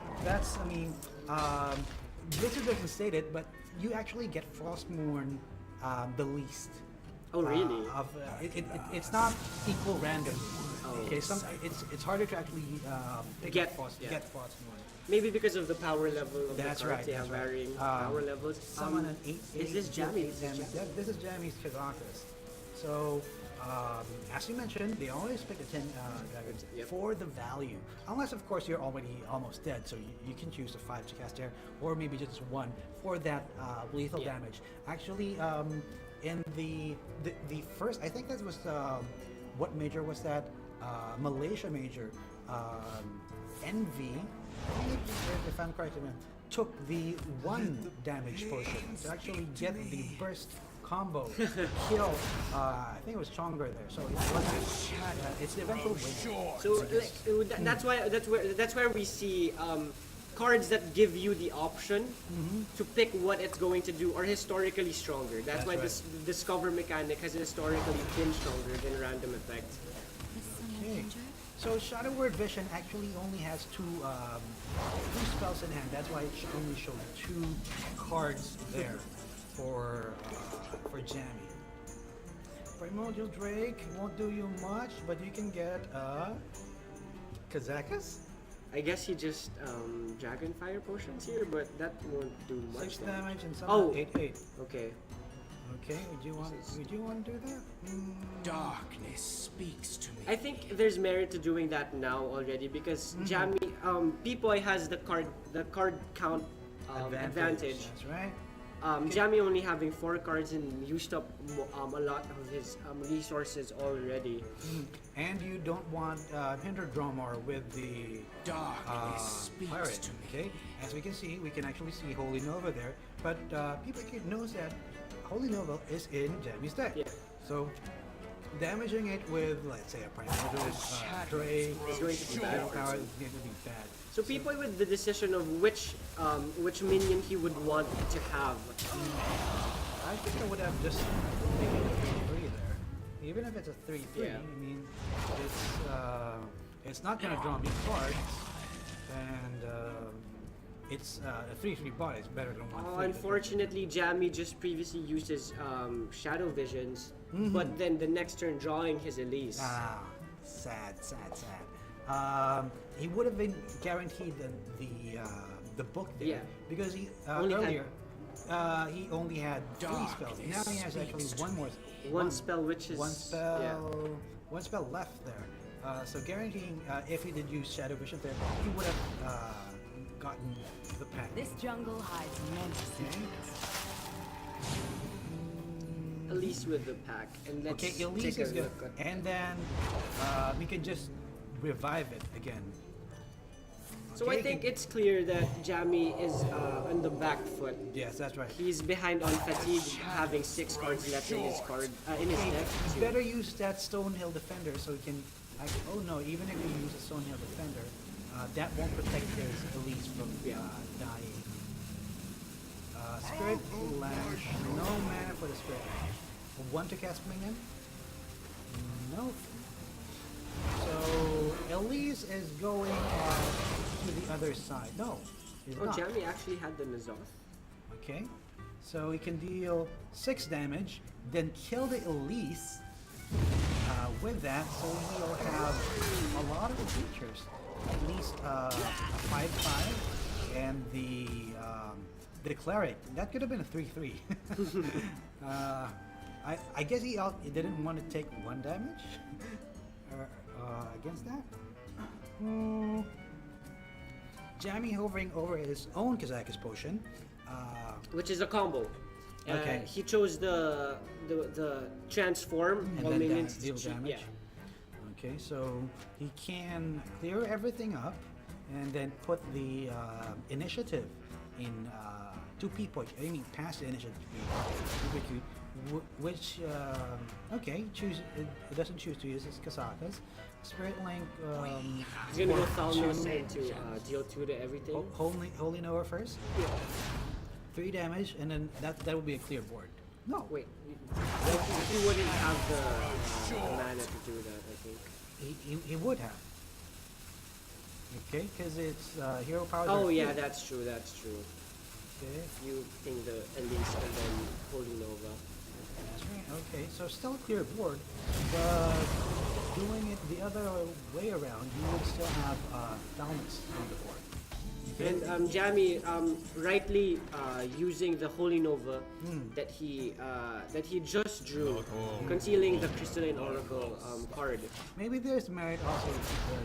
Blizzard doesn't state it, but you actually get Frostmourne the least. Oh, really? It's not equal random. Oh. Okay, it's harder to actually Get, get Frostmourne. Maybe because of the power level of That's the cards, right, they have that's right. varying power levels. Summon an 8. Is this Jammy? This is Jammy's Kazakus. So, as you mentioned, they always pick the 10 dragons Yep. for the value. Unless, of course, you're already almost dead, so you can choose the 5 to cast there, or maybe just 1 for that lethal Yeah. damage. Actually, in the first, I think that was, what major was that? Malaysia major. Envy, if I'm correct, took the 1 damage potion to actually get the burst combo kill. I think it was stronger there. So it's the eventual win. So that's where we see cards that give you the option to pick what it's going to do are historically stronger. That's why right. this discover mechanic has historically been stronger than random effects. Okay. So Shadow Word Vision actually only has 2 spells in hand. That's why it only showed 2 cards there for Jammy. Primordial Drake won't do you much, but you can get Kazakus? I guess he just dragon fire potions here, but that won't do much 6 damage and some Oh. 8/8. Okay. Okay, would you want to do that? Darkness speaks to me. I think there's merit to doing that now already because Jammy, Pipoy has the card count advantage. That's right. Jammy only having 4 cards and used up a lot of his resources already. And you don't want Hinder Dromar with the Darkness speaks pirate. to me. Okay, as we can see, we can actually see Holy Nova there. But PipoyCute knows that Holy Nova is in Jammy's deck. Yeah. So damaging it with, let's say, a Primordial Drake It's going to be bad. power is going to be bad. So Pipoy with the decision of which minion he would want to have. I think I would have just taken a 3/3 there. Even if it's a 3/3, Yeah. I mean, it's not gonna draw me cards, and it's a 3/3 bot is better than 1/3. Unfortunately, Jammy just previously used his Shadow Visions, but then the next turn drawing his Elise. Sad. He would have been guaranteed the book there, Yeah. because he Only had- earlier he only had 3 spells. Now he has actually One spell, which is one spell, yeah. one spell left there. So guaranteeing, if he did use Shadow Vision there, he would have gotten the pack. This jungle hides many secrets. Elise with the pack, and let's Okay, Elise take a is good, look at. and then we can just revive it again. So Okay, I think it's clear that Jammy is on the back foot. yes, that's right. He's behind on fatigue, having 6 cards left in his deck. You better use that Stonehill Defender so you can. Oh no! Even if you use a Stonehill Defender, that won't protect his Elise from dying. Spirit Lash. No mana for the Spirit Lash. 1 to cast Minion? No. So Elise is going to the other side. No, he's Oh, not. Jammy actually had the Nazoth. Okay, so he can deal 6 damage, then kill the Elise with that, so he'll have a lot of features. At least a 5/5 and the Cleric. That could have been a 3/3. I guess he didn't want to take 1 damage against that. Jammy hovering over his own Kazakus potion. Which is a combo. Okay. He chose the transform And while then minions deal damage. Yeah. Okay, so he can clear everything up and then put the initiative in to PipoyCute. I mean, pass the initiative to PipoyCute, which okay, it doesn't choose to use his Kasakas. Spirit Link. He's gonna go for Thalmos two. into deal 2 to everything. Holy Noah first. Yeah. 3 damage, and then that would be a clear board. No, Wait, he wouldn't have the mana to do that, I think. he would have. Okay, because it's hero power. Oh or yeah, food. that's true, that's true. Okay, You ping the Elise and then Holy Nova. that's right. Okay, so still a clear board, but doing it the other way around, you would still have Thalmos on the board. And Jammy rightly using the Holy Nova that he just drew, concealing the Crystalline Oracle card. Maybe there's merit also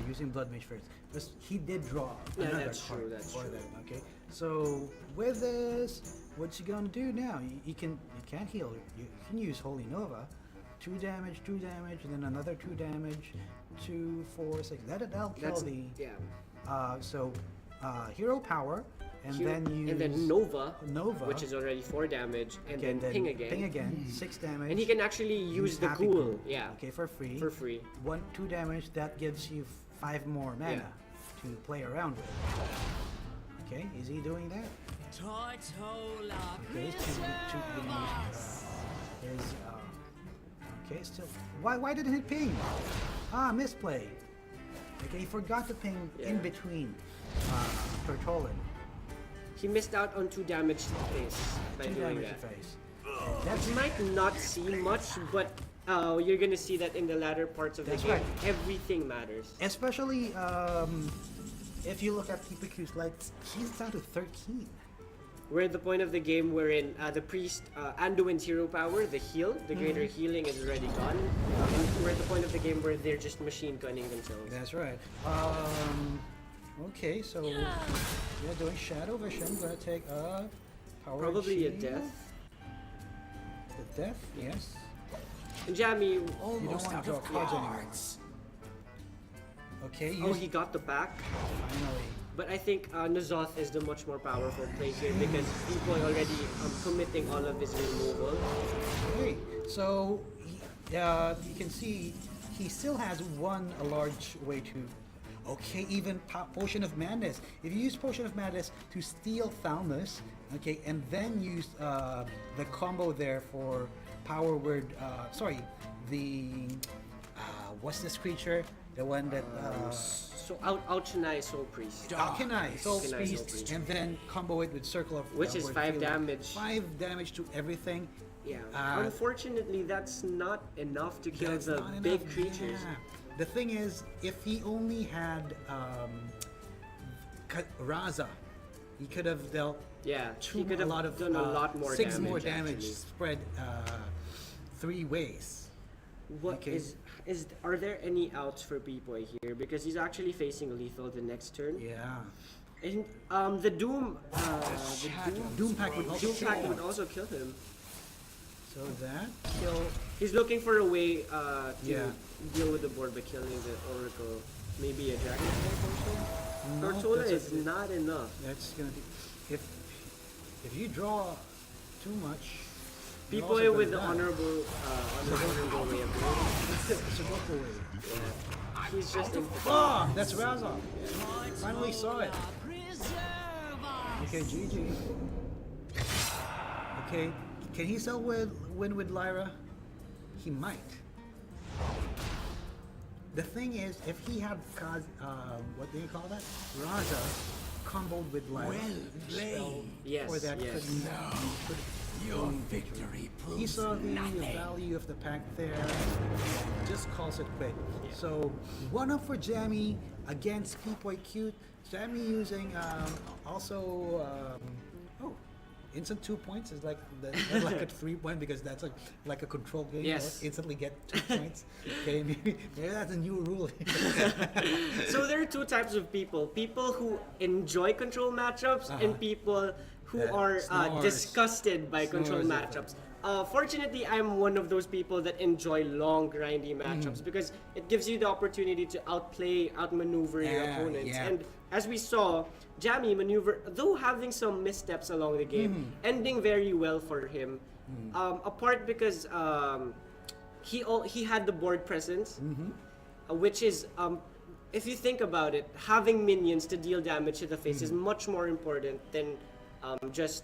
using Blood Mage first, because he did draw Yeah, another that's card true, that's for true. them. Okay, so with this, what you gonna do now? You can't heal. You can use Holy Nova, 2 damage, and then another 2 damage, 2, 4, 6. That'll kill That's the. yeah. So hero power, and Hero- then use and then Nova, Nova, which is already 4 damage, and okay, then ping again. Ping again, 6 damage. And he can actually use the Happy Ghoul, yeah, Okay, for free. for free. 2 damage. That gives you 5 more mana Yeah. to play around with. Okay, is he doing that? Okay, okay, still. Why didn't it ping? Misplay. Okay, he forgot to ping in Yeah. between Tortolan. He missed out on 2 damage to the face by 2 doing damage that. to face. You might not see much, but you're gonna see that in the latter parts of That's the game. right. Everything matters. Especially if you look at PipoyCute's lights, he's down to 13. We're at the point of the game wherein the priest Anduin's hero power, the heal, the greater healing is already gone. We're at the point of the game where they're just machine gunning themselves. That's right. Okay, so yeah, doing Shadow Vision. Gonna take a power. Probably a shield. death. The death, yes. And Jammy, You don't Almost want out to draw of cards anymore. cards. Okay, oh, use he got the back. finally. But I think Nazoth is the much more powerful play here because Pipoy already committing all of his removal. Okay, so you can see he still has a large way to. Okay, even Potion of Madness. If you use Potion of Madness to steal Thalmos, okay, and then use the combo there for Power Word. Sorry, the what's this creature? The one that So Alchemy Soul Priest. Alchemy, Soul Alchemy, Soul Priest, Priest. and then combo it with Circle of Which is Word 5 Healing. damage. 5 damage to everything. Yeah. Uh, Unfortunately, that's not enough to kill That's the not big enough, creatures. yeah. The thing is, if he only had Raza, he could have dealt Yeah, he could a have lot of done a lot more 6 damage. more damage actually. spread 3 ways. What Okay. is are there any outs for Pipoy here? Because he's actually facing lethal the next turn. Yeah. And the Doom, Doom Pack would also Doom kill Pack him. would also kill him. So that kill. He's looking for a way to Yeah. deal with the board by killing the Oracle. Maybe a Dragonfly potion? No, Tortola that's is not enough. That's gonna be if you draw too much. you're Pipoy also with the gonna die. honorable way of doing it. Sudoku way. Yeah. He's just in Oh, that's Raza. Finally saw it. Okay, GG. Okay, can he still win with Lyra? He might. The thing is, if he had what do you call that? Raza comboed with Lyra. Yes, Or that yes. could Your victory he proves saw the nothing. value of the pack there, just calls it quit. So 1-up for Jammy against PipoyCute. Jammy using also instant 2 points is like that's like a 3-point because that's like a control game. Yes. You instantly get 2 points. Okay, maybe that's a new rule. So there are two types of people: people who enjoy control matchups and people who That are snores. disgusted by control Snores, matchups. Fortunately, I'm one of those people that enjoy long, grindy matchups because it gives you the opportunity to outmaneuver your Yeah, opponents. yeah. And as we saw, Jammy maneuver, though having some missteps along the game, ending very well for him. Apart because he had the board presence, which is if you think about it, having minions to deal damage to the face is much more important than just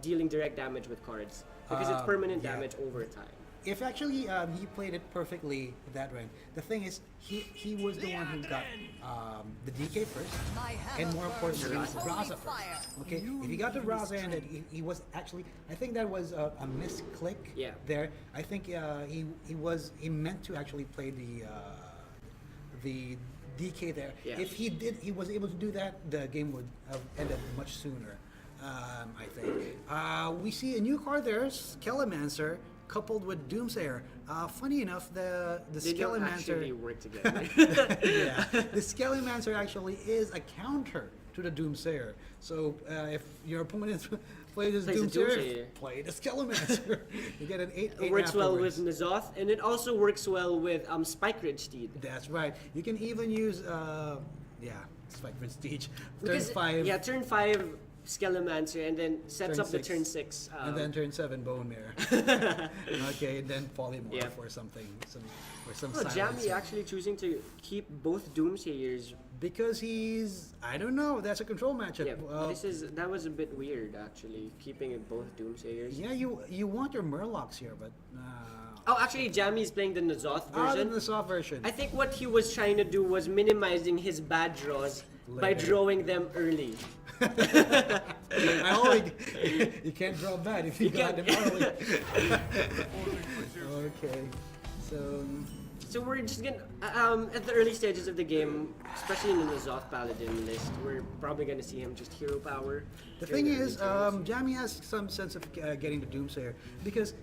dealing direct damage with cards because it's permanent yeah. damage over time. If actually he played it perfectly that round. The thing is, he was the one who got the DK first, and more importantly, Raza first. Okay, if he got the Raza and he was actually, I think that was a misclick Yeah. there. I think he meant to actually play the DK there. Yeah. If he was able to do that, the game would have ended much sooner. I think. We see a new card there, Skelemancer, coupled with Doomsayer. Funny enough, the They don't actually Skelemancer, work together. yeah, the Skelemancer actually is a counter to the Doomsayer. So if your opponent plays Plays the Doomsayer, Doomsayer. play the Skelemancer. You get an 8/8 It works well with afterwards. N'Zoth, and it also works well with Spike Ridge Steed. That's right. You can even use Spike Prestige. Turn Because, 5. Yeah, turn 5 Skelemancer, and then sets Turn up the 6. turn 6. And then turn 7 Bone Mare. Okay, and then Polymorph Yeah. or something. Some Jammy silencer. actually choosing to keep both Doomsayers. Because he's, I don't know, that's a control matchup. Yeah, that was a bit weird actually, keeping it both Doomsayers. Yeah, you want your Murlocs here, but Oh, actually, Jammy is playing the N'Zoth version. the soft version. I think what he was trying to do was minimizing his bad draws by Later. drawing them early. You can't draw bad if you got can't. them early. Okay, so So we're just gonna at the early stages of the game, especially in the N'Zoth Paladin list, we're probably gonna see him just hero power. the during thing early is, turns. Jammy has some sense of getting the Doomsayer because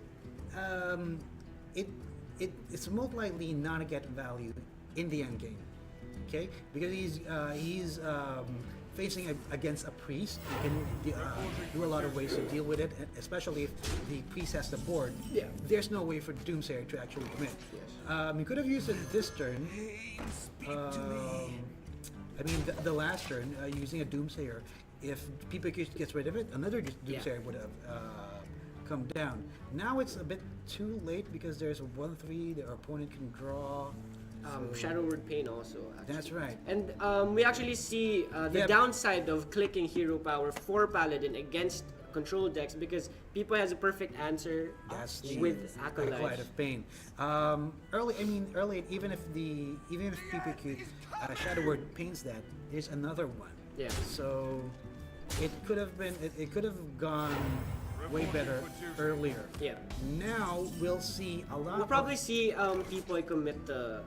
it's most likely not a get value in the end game. Okay, because he's facing against a priest. You can do a lot of ways to deal with it, especially if the priest has the board. Yeah. There's no way for Doomsayer to actually commit. Yes. You could have used it this turn. I mean, the last turn, using a Doomsayer. If PipoyCute gets rid of it, another Doomsayer would have come down. Now it's a bit too late because there's a 1/3 the opponent can draw. Shadow Word Pain also. Actually. That's right. And we actually see the Yeah. downside of clicking hero power for Paladin against control decks because Pipoy has a perfect answer That's the with Acolyte Acolyte. of Pain. Early, even if PipoyCute Shadow Word paints that, there's another one. Yeah. So it could have gone way better earlier. Yeah. Now we'll see a lot. We'll probably see Pipoy commit the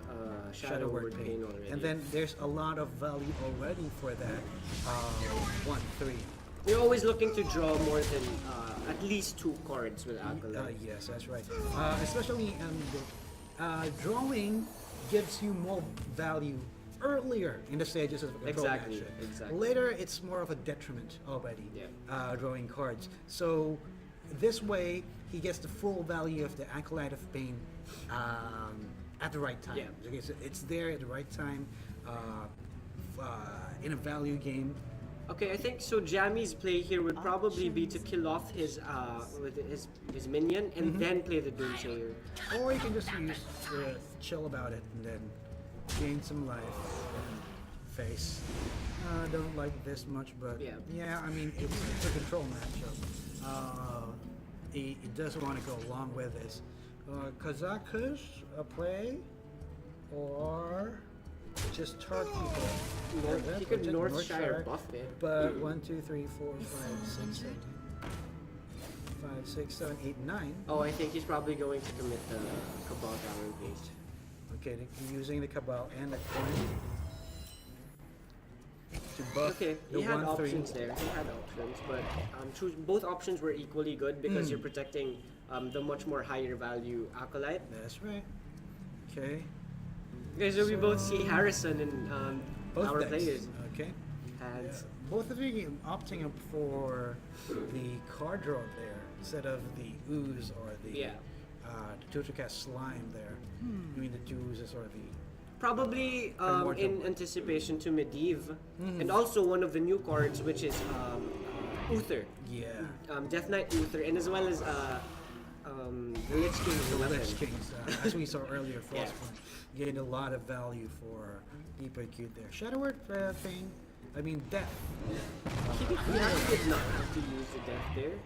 Shadow Word Pain already. and then there's a lot of value already for that 1/3. You're always looking to draw more than at least 2 cards with Acolyte. Yes, that's right. Especially drawing gives you more value earlier in the stages of a control Exactly, matchup. exactly. Later, it's more of a detriment already. Yeah. Drawing cards. So this way, he gets the full value of the Acolyte of Pain at the right time. Yeah. Okay, so it's there at the right time in a value game. Okay, I think so. Jammy's play here would probably be to kill off his with his minion and then play the Doomsayer. Or you can just chill about it and then gain some life and face. Don't like this much, but Yeah. I mean, it's a control matchup. He does want to go along with this. Kazakus, a play, or just Turk people. He could Northshire buff it. But 1, 2, 3, 4, 5, 6, 7, 5, 6, 7, 8, 9. Oh, I think he's probably going to commit the Cabal Tower Gate. Okay, using the Cabal and the coin to to buff Okay, the he had 1-3. options there. He had options, but both options were equally good because you're protecting the much more higher value Acolyte. That's right. Okay. Okay, so we both see Harrison in Both our decks. players' Okay. hands. Both of you opting up for the card draw there instead of the ooze or the Yeah. tutor cast slime there. I mean the two oozes or the Probably Immortal. in anticipation to Medivh, and also one of the new cards, which is Uther, yeah. Death Knight Uther, and as well as the Lich King's The weapon. Lich Kings, as we saw earlier, Yeah. Frostpoint gained a lot of value for PipoyCute there. Shadow Word thing, I mean Death. He actually did not have to use the death there.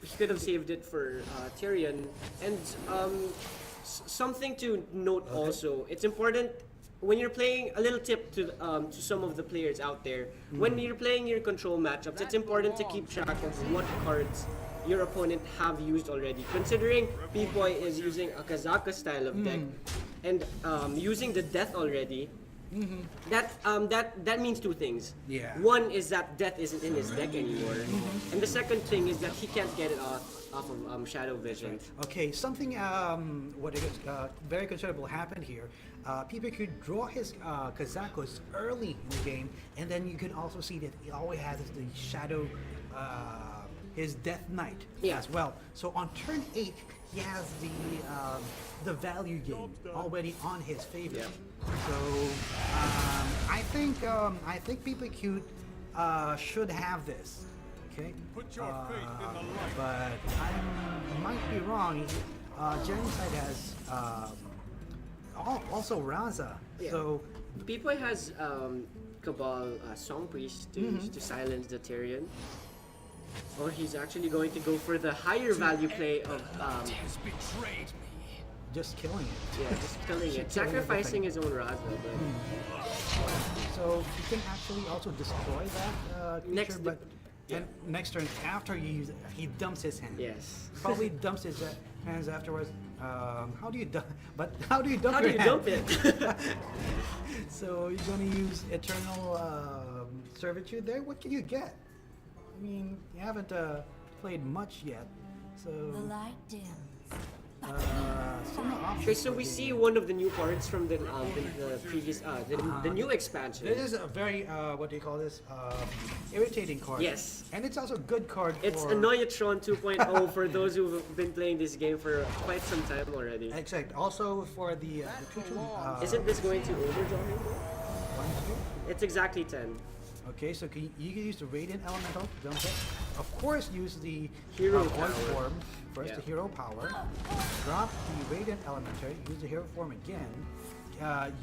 He could have saved it for Tyrion. And something to note also, it's important when you're playing, a little tip to some of the players out there, when you're playing your control matchups, it's important to keep track of what cards your opponent have used already. Considering Pipoy is using a Kazaka style of deck and using the death already, that means two things. Yeah. One is that death isn't in his deck anymore, and the second thing is that he can't get it off of Shadow Vision. Okay, something what is very considerable happened here. People could draw his Kazakos early in the game, and then you can also see that he always has the Shadow, his Death Knight as well. So on turn 8, he has the value game already on his favor. Yeah. So I think PipoyCute should have this. Okay. But I might be wrong. Jammy side has also Raza. Yeah. So Pipoy has Cabal Song Priest to silence the Tyrion. Or he's actually going to go for the higher value play of Has betrayed me. just killing it. yeah, just killing it, Killing sacrificing his own Raza. But So you can actually also destroy that creature, Next- but then next turn after you use it, he dumps his hand. yes. Probably dumps his hands afterwards. How do you dump? But how do you dump How do your you hand? dump it? So you're gonna use Eternal Servitude there. What can you get? I mean, you haven't played much yet, so The light dims. some options. Okay, so for we the- see one of the new cards from the previous the new expansion. This is a very what do you call this? Irritating card. Yes. And it's also a good card. It's for... Annoyatron 2.0 for those who've been playing this game for quite some time already. Exact. Also for the tutu. Isn't this going to overdraw him? 1, It's exactly 10. 2. Okay, so you can use the Radiant Elemental to dump it. Of course, use the Hero Void power. Form. First, Yeah. the Hero Power. Drop the Radiant Elemental. Use the Hero Form again.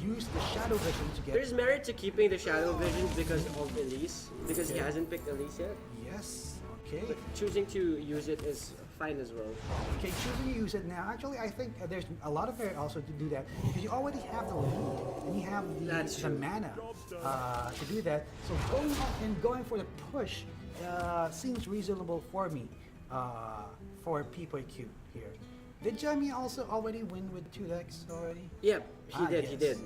Use the Shadow Vision to get. There's merit to keeping the Shadow Vision because of Elise, because he hasn't picked Elise yet. Yes. Okay. But choosing to use it is fine as well. Okay, choosing to use it now. Actually, I think there's a lot of merit also to do that because you already have the lead and you have That's the true. mana to do that. So going for the push seems reasonable for me for PipoyCute here. Did Jammy also already win with 2 decks already? Yep, he did. He yes. did.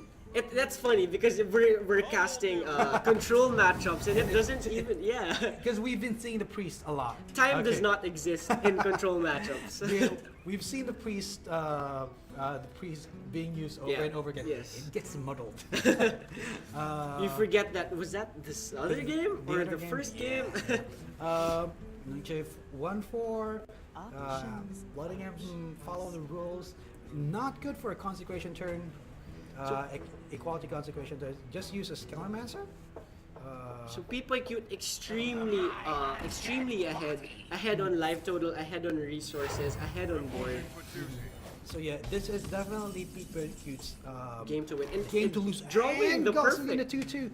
That's funny because we're casting control matchups and it doesn't even Because we've been seeing the priest a lot. time does Okay. not exist in control matchups. We've seen the priest being used over Yeah, and over again. yes. It gets muddled. You forget that was that this other game The or other the game? first game? If 1/4, letting him follow the rules. Not good for a consecration turn. Equality consecration turn. Just use a Skelemancer. So PipoyCute extremely ahead on life total, ahead on resources, ahead on board. So yeah, this is definitely PipoyCute's Game to win. And game to lose. Drawing and the goes perfect. in the 2/2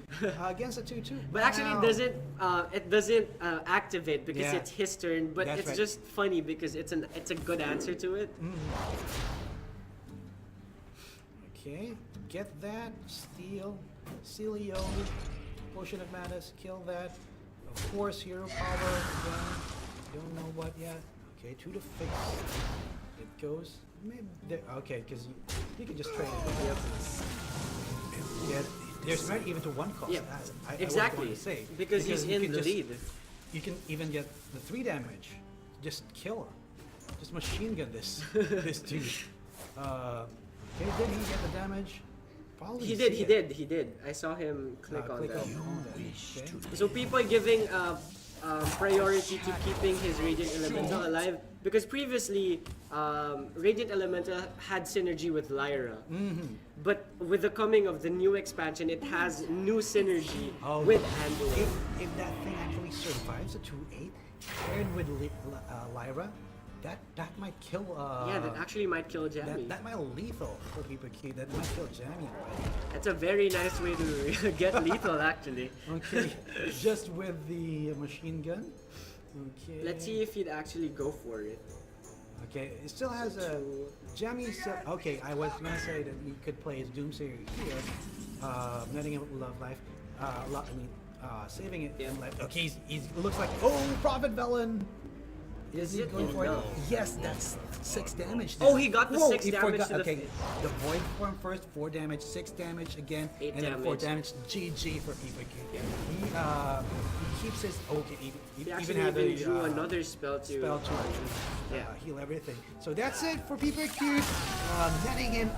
against a 2/2. But actually, Wow. it doesn't activate because Yeah. it's his turn. But That's it's right. just funny because it's a good answer to it. Okay, get that. Steal. Celio. Potion of Madness. Kill that. Of course, Hero Power. Again. Don't know what yet. Okay, to the face. It goes. Maybe okay, because you can just trade it. Get There's merit even to one cost. Yeah, I was exactly. going to say. Because he's you in can the just- lead. You can even get the 3 damage. Just kill her. Just machine gun this this dude. Okay, did he get the damage? Probably He see did, it. he did. I saw him click on Click that. on that. Okay. So people are giving priority to keeping his Radiant Elemental alive because previously Radiant Elemental had synergy with Lyra, but with the coming of the new expansion, it has new synergy Oh, with Angela. If that thing actually survives a 2-8 paired with Lyra, that might kill. Yeah, that actually might kill Jammy. that might lethal for PipoyCute. That might kill Jammy. Right? That's a very nice way to get lethal, actually. Okay, just with the machine gun. Okay. Let's see if he'd actually go for it. Okay, it still has a Jammy. Okay, I was gonna say that we could play as Doomsayer here, letting him love life. Saving it. Yeah. In life. Okay, he's looks like Prophet Velen. Is he it? going for No. it? Yes, that's 6 damage. Oh, he got the Whoa, 6 he damage forgot. to the Okay, face. the Void Form first, 4 damage, 6 damage again, 8 and then 4 damage. damage. GG for PipoyCute. Yeah. He keeps his okay. He He actually even had even a drew another spell to spell to Yeah. heal everything. So that's it for PipoyCute. Netting him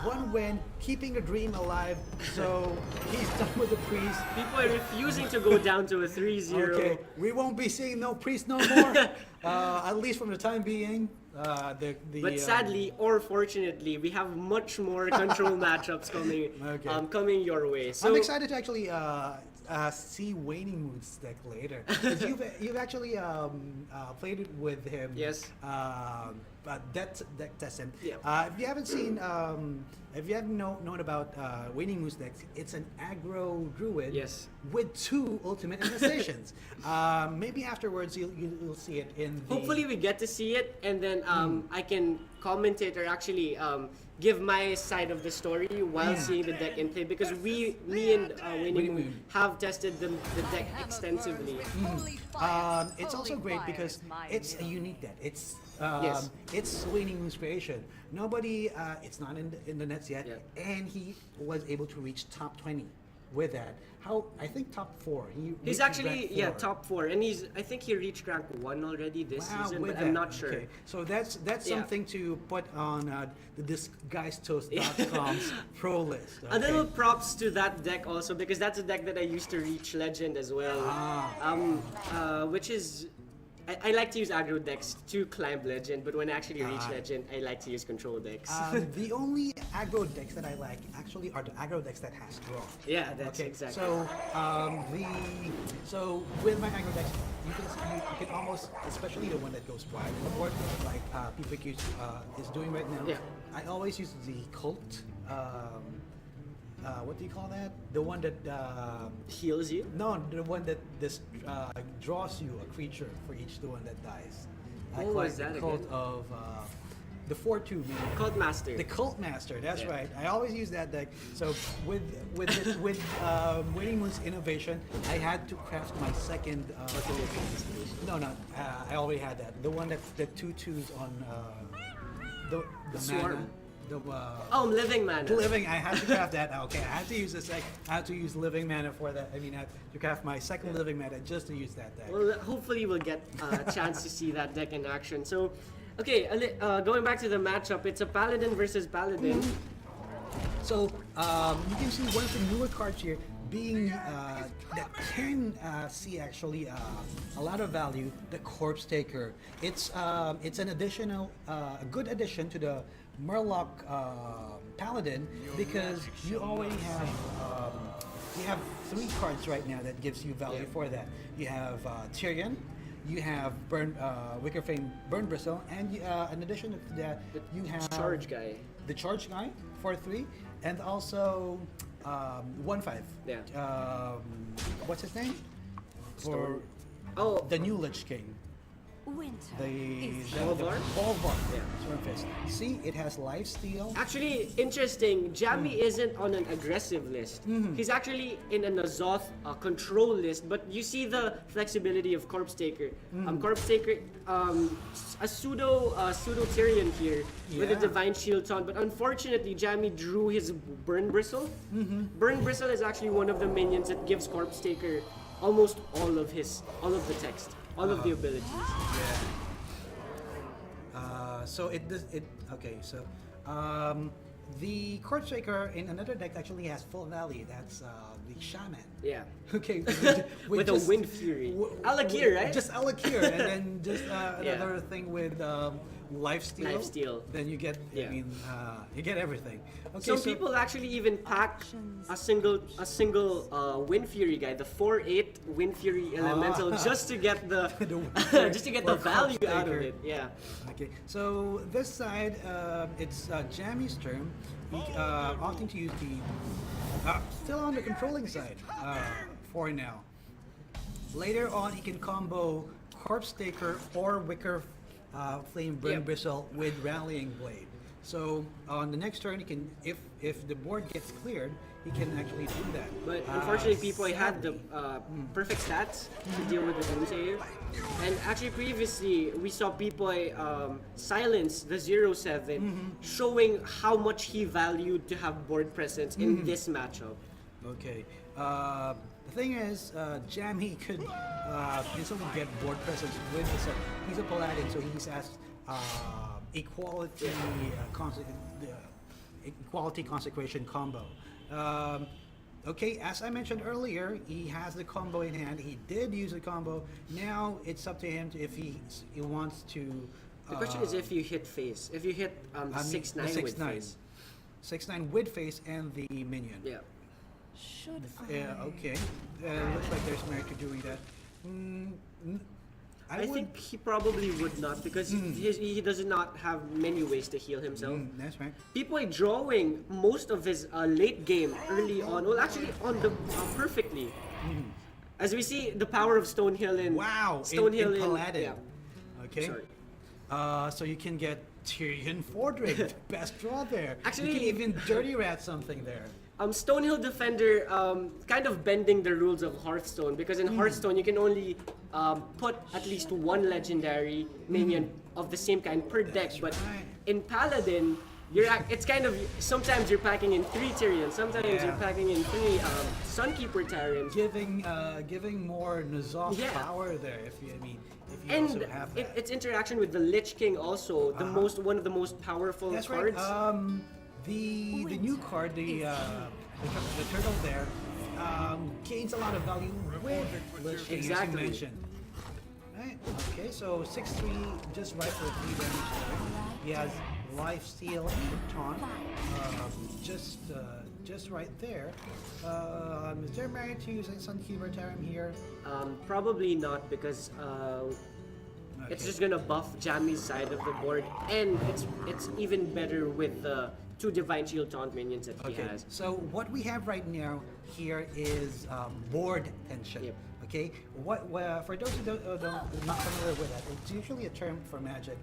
1 win, keeping the dream alive. So he's done with the priest. People are refusing to go down to a 3-0. Okay, we won't be seeing no priest no more. At least from the time being. But sadly or fortunately, we have much more control matchups coming Okay. coming your way. So I'm excited to actually see Waning Moon's deck later. 'Cause you've actually played it with him. Yes. Deck testing. Yeah. If you haven't seen, if you haven't known about Waning Moon's deck, it's an aggro druid. Yes. With 2 ultimate infestations. Maybe afterwards you'll see it in the. hopefully we get to see it, and then I can commentate or actually give my side of the story while seeing the deck in play, because me and Winning Moon have tested the deck extensively. It's also great because it's a unique deck. It's Yes. it's Waning Moon's creation. Nobody, it's not in the nets yet, Yeah. and he was able to reach top 20 with that. I think top 4. He's reached actually rank 4. top 4, and I think he reached rank 1 already this season, with but that. I'm not sure. Okay. So that's Yeah. something to put on the disguisetoast.com's pro list. A okay? little props to that deck also, because that's a deck that I used to reach Legend as well. Which is, I like to use aggro decks to climb Legend, but when I actually reach Legend, I like to use control decks. The only aggro decks that I like actually are the aggro decks that has draw. Yeah, that's Okay, exactly. so with my aggro decks, you can almost, especially the one that goes wide on the board, like PipoyCute is doing right now. Yeah. I always use the cult. What do you call that? The one that Heals you? no, the one that draws you a creature for each the one that dies. I What call was it the that cult again? of the 4/2 man. Cult Master. The Cult Master, that's Yeah. right. I always use that deck. So with Winning Moon's innovation, I had to craft my second. No, I already had that. The one that's the 2/2s on the Swarm? mana. Oh, Living Mana. Living, I had to craft that. Okay, I had to use this deck. I had to use Living Mana for that. I mean, I had to craft my second Living Mana just to use that deck. Well, hopefully we'll get a chance to see that deck in action. So, okay, going back to the matchup, it's a Paladin versus Paladin. So you can see one of the newer cards here being that can see actually a lot of value. The Corpse Taker. It's an additional, a good addition to the Murloc Paladin, because you already have you have 3 cards right now that gives you value for that. You have Tyrion. You have Wickerfane Burn Bristle, and in addition to that, you have Charge guy. the Charge Guy for 3, and also 1/5. Yeah. What's his name? For Oh, the new Lich King. Winter The is Bolvar? Bolvar. Yeah. Storm Fist. See, it has life steal. Actually, interesting. Jammy isn't on an aggressive list. He's actually in a Nazoth control list. But you see the flexibility of Corpse Taker. Corpse Taker, a pseudo Tyrion here with a Yeah. Divine Shield taunt. But unfortunately, Jammy drew his Burn Bristle. Burn Bristle is actually one of the minions that gives Corpse Taker almost all of the text, all of the abilities. Yeah. So it does it. Okay, so the Corpse Shaker in another deck actually has full valley. That's the Shaman. Yeah. Okay, With a Wind Fury. Alakir, right? Just Alakir, and then just another thing with life steal. Life steal. Then you get, Yeah. I mean, you get everything. Okay, Some so people actually even pack a single Wind Fury guy, the 4/8 Wind Fury Elemental, just to get the just to get the Or value Corpse out of Taker. it. Yeah. Okay, so this side, it's Jammy's turn. He opting to use the still on the controlling side for now. Later on, he can combo Corpse Taker or Wicker Flame Burn Yep. Bristle with Rallying Blade. So on the next turn, he can, if the board gets cleared, he can actually do that. But unfortunately, Pipoy had the perfect stats to deal with the Doomsayer. And actually, previously, we saw Pipoy silence the 0/7, showing how much he valued to have board presence in this matchup. Okay. The thing is, Jammy could instantly get board presence with the set. He's a Paladin, so he's has equality, equality consecration combo. Okay, as I mentioned earlier, he has the combo in hand. He did use the combo. Now it's up to him if he wants to. The question is if you hit face. If you hit 6/9 with 6/9. face. 6/9 with face and the minion. Yeah. should Okay. Looks like there's merit to doing that. I think he probably would not because he does not have many ways to heal himself. That's right. Pipoy drawing most of his late game early on. Well, actually on the perfectly. As we see the power of Stonehill in Wow, Stonehill in Paladin. Yeah. Okay. Sorry. So you can get Tyrion Fordred, best draw there. Actually- you can even Dirty Rat something there. Stonehill Defender kind of bending the rules of Hearthstone because in Hearthstone you can only put at least one legendary minion of the same kind per deck, but right. in Paladin it's kind of sometimes you're packing in 3 Tyrion, sometimes Yeah. you're packing in 3 Sunkeeper Tyrants. Giving more Nazoth Yeah. power there. If you And also have that. its interaction with the Lich King also one of the most powerful That's cards. right. The new card, the turtle there, gains a lot of value with Lich King, as you Exactly. mentioned. Right. Okay, so 6/3, just right for 3 damage there. He has life steal and taunt, just right there. Is there merit to using Sunkeeper Tarim here? Probably not because it's just gonna buff Jammy's side of the board, and it's even better with the 2 Divine Shield taunt minions that he Okay, has. so what we have right now here is board tension. Yep. Okay, for those who not familiar with that, it's usually a term for Magic,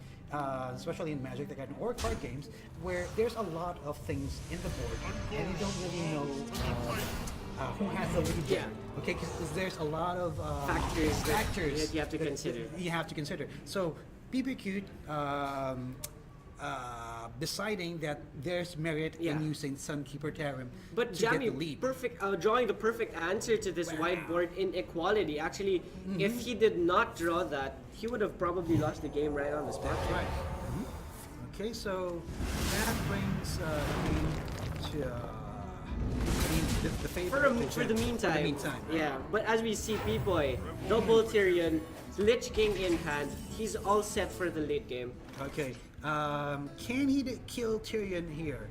especially in Magic the Gathering or card games, where there's a lot of things in the board, and you don't really know who has the lead. Yeah. Okay, because there's a lot of Factors that you have to consider. You have to consider. So, PipoyCute deciding that there's merit Yeah. in using Sunkeeper Tarim But to Jammy, get the lead. drawing the perfect answer to this whiteboard inequality. Actually, if he did not draw that, he would have probably lost the game right on the spot. Right. Okay, so that brings me to the favorite. For the meantime. For the meantime. Yeah, but as we see Pipoy, double Tyrion, Lich King in hand, he's all set for the late game. Okay. Can he kill Tyrion here?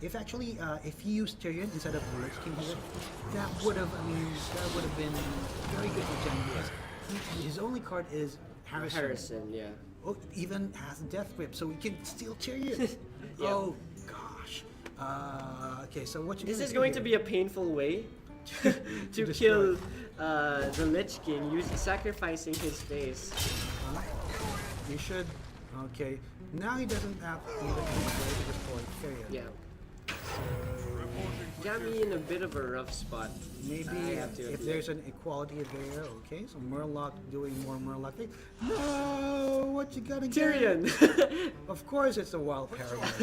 If he used Tyrion instead of the Lich King here, that would have been very good for Jammy because his only card is Harrison. Yeah. Oh, even has Death Grip, so we can steal Tyrion. Yeah. Oh gosh. Okay, so what you This gonna is do going here? to be a painful way to destroy. kill the Lich King, sacrificing his face. You should. Okay. Now he doesn't have even any way to destroy Tyrion. Yeah. So Jammy in a bit of a rough spot. maybe I have to if admit. there's an equality there, okay. So Murloc doing more Murloc thing. No, what you gonna get? Tyrion! Of course, it's a wild paradox.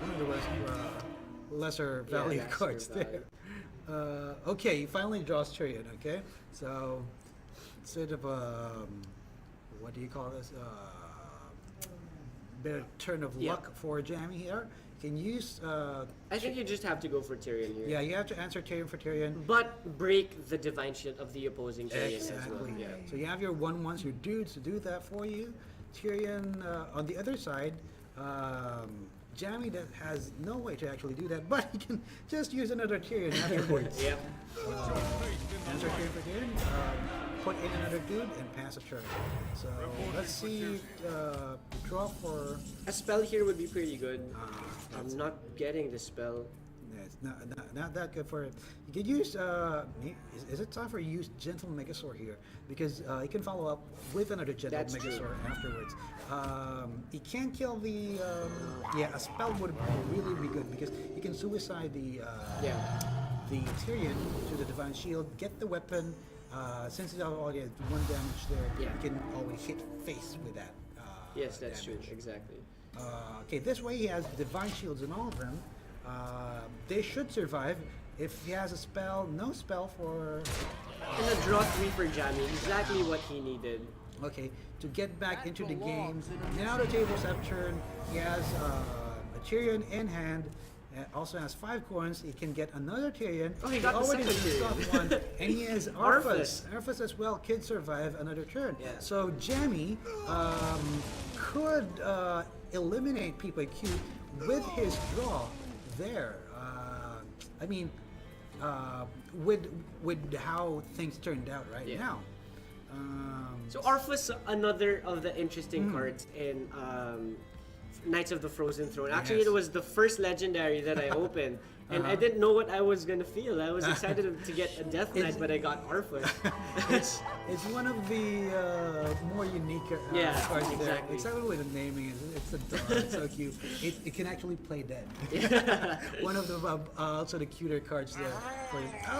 One of the lesser value lesser cards value. there. Okay, he finally draws Tyrion. Okay, so instead of what do you call this? Bit of turn of Yeah. luck for Jammy here. Can use. I think you just have to go for Tyrion here. Yeah, you have to answer Tyrion for Tyrion. But break the divine shield of the opposing Tyrion as well. Exactly. Yeah. So you have your 1/1s, your dudes to do that for you. Tyrion on the other side, Jammy that has no way to actually do that, but he can just use another Tyrion afterwards. Yep. Answer Tyrion for Tyrion, put in another dude, and pass a turn. So let's see draw for. A spell here would be pretty good. I'm That's- not getting the spell. Yeah, it's not that good for it. You could use, is it time for you to use Gentle Megasaur here? Because you can follow up with another Gentle That's true. Megasaur afterwards. He can kill the, yeah, a spell would really be good because you can suicide the, Yeah. the Tyrion to the Divine Shield, get the weapon, since it already has 1 damage there, Yeah. you can always hit face with that. Yes, that's damage. true. Exactly. Okay, this way he has divine shields in all of them. They should survive. If he has a spell, no spell for. And a draw 3 for Jammy. Exactly what he needed. Okay, to get back into the game. Now the tables have turned. He has a Tyrion in hand. Also has 5 coins. He can get another Tyrion. Oh, he got the already second used Tyrion. off one, and he has Arthas. Arthas as well. Can survive another turn. Yeah. So Jammy could eliminate PipoyCute with his draw there. I mean, with how things turned out right Yeah. now. So Arthas, another of the interesting cards in Knights of the Frozen Throne. Actually, Yes. it was the first legendary that I opened, and I didn't know what I was gonna feel. I was excited to get a Death Knight, but I got Arthas. It's one of the more unique Yeah, cards there. exactly. Exactly what the naming is. It's a dog. It's so cute. It can actually play dead. One of the also the cuter cards there.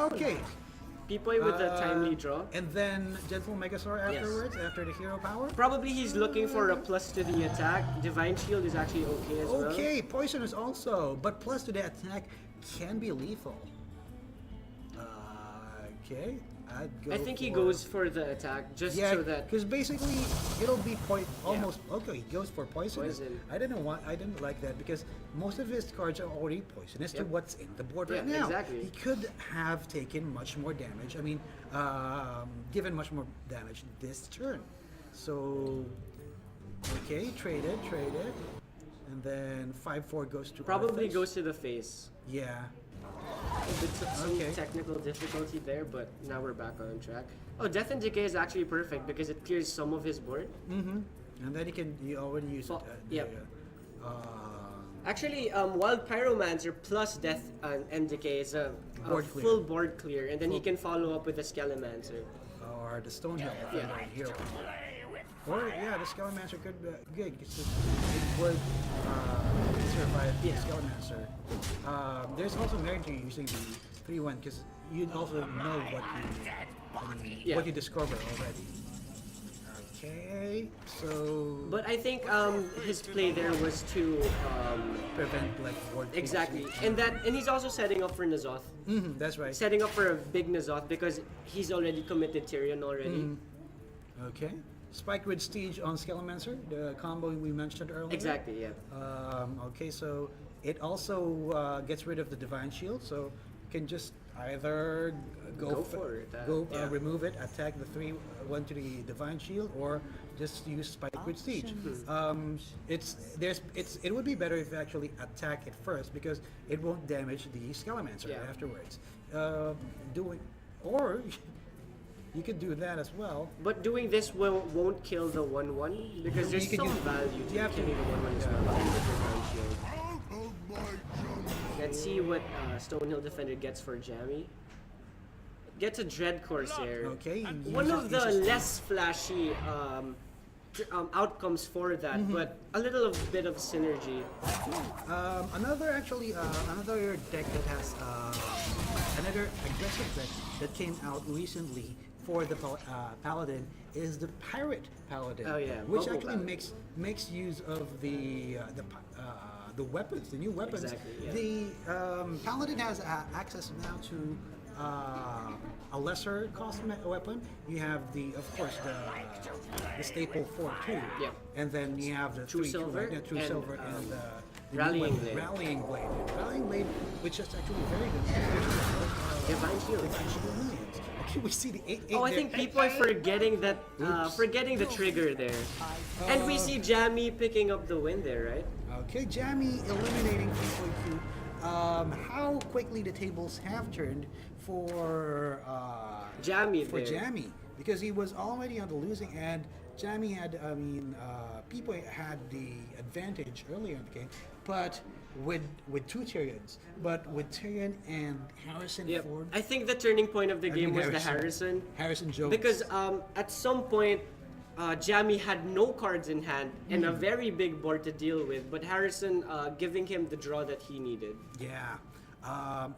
Okay. Pipoy with a timely draw. And then Gentle Megasaur Yes. afterwards, after the hero power. Probably he's looking for a plus to the attack. Divine Shield is actually okay as well. Okay, poisonous also, but plus to the attack can be lethal. Okay, I'd go I think he for- goes for the attack just Yeah, so that. because basically it'll be almost okay. He goes for poisonous. Poison. I didn't like that because most of his cards are already poisonous to Yep. what's in the board right Yeah, now. exactly. He could have taken much more damage. I mean, given much more damage this turn. So, okay, traded, and then 5/4 goes to Probably Arthas. goes to the face. Yeah. With some Okay. technical difficulty there, but now we're back on track. Oh, Death and Decay is actually perfect because it clears some of his board. Mm-hmm. And then you already use it. Yep. Actually, Wild Pyromancer plus Death and Decay is a Board clear. full board clear, and then he can follow up with a Skelemancer. Or the Stonehill Yeah. hero. Or yeah, the Skelemancer could be good. It would survive the Yeah. Skelemancer. There's also merit to using the 3/1 because you also know Yeah. what you discover already. Okay, so But I think his play there was to prevent like board clears. exactly, and he's also setting up for N'Zoth, Mhm, that's right. setting up for a big N'Zoth because he's already committed Tyrion already. Okay. Spike with Siege on Skelemancer, the combo we mentioned earlier. Exactly, yeah. Okay, so it also gets rid of the Divine Shield, so you can just either Go for it, yeah. remove it, attack the 3/1 to the Divine Shield, or just use Spike with Siege. It would be better if you actually attack it first because it won't damage the Skelemancer Yeah. afterwards. Or you could do that as well. But doing this won't kill the 1/1 because there's You could some use- value you to have to- killing the 1/1 as well. And the Divine Shield. And Let's see what Stonehill Defender gets for Jammy. Gets a Dread Corsair. Okay. One of the less flashy outcomes for that, but a little bit of synergy. Another deck that has another aggressive deck that came out recently for the Paladin is the Pirate Paladin. Oh yeah, which Bubble actually Paladin. makes use of the weapons, the new weapons. Exactly, yeah. The Paladin has access now to a lesser cost weapon. You have of course the staple 4-2. Yeah. And then you have the True 3-2, Silver right? Yeah, True and, Silver and the Rallying new Blade. Rallying Blade. Rallying Blade, which is actually very good. Divine Shield. Okay, we see the 8-8 Oh, I there. think people are forgetting that, Oops. forgetting the trigger there. And we see Jammy picking up the win there, right? Okay, Jammy eliminating PipoyCute. How quickly the tables have turned for Jammy for there. Jammy, because he was already on the losing end. Jammy had, Pipoy had the advantage earlier in the game, but with two Tyrions, but with Tyrion and Harrison Yep. Ford. I think the turning point of the game was the Harrison Jones. Because at some point, Jammy had no cards in hand and a very big board to deal with, but Harrison giving him the draw that he needed. Yeah.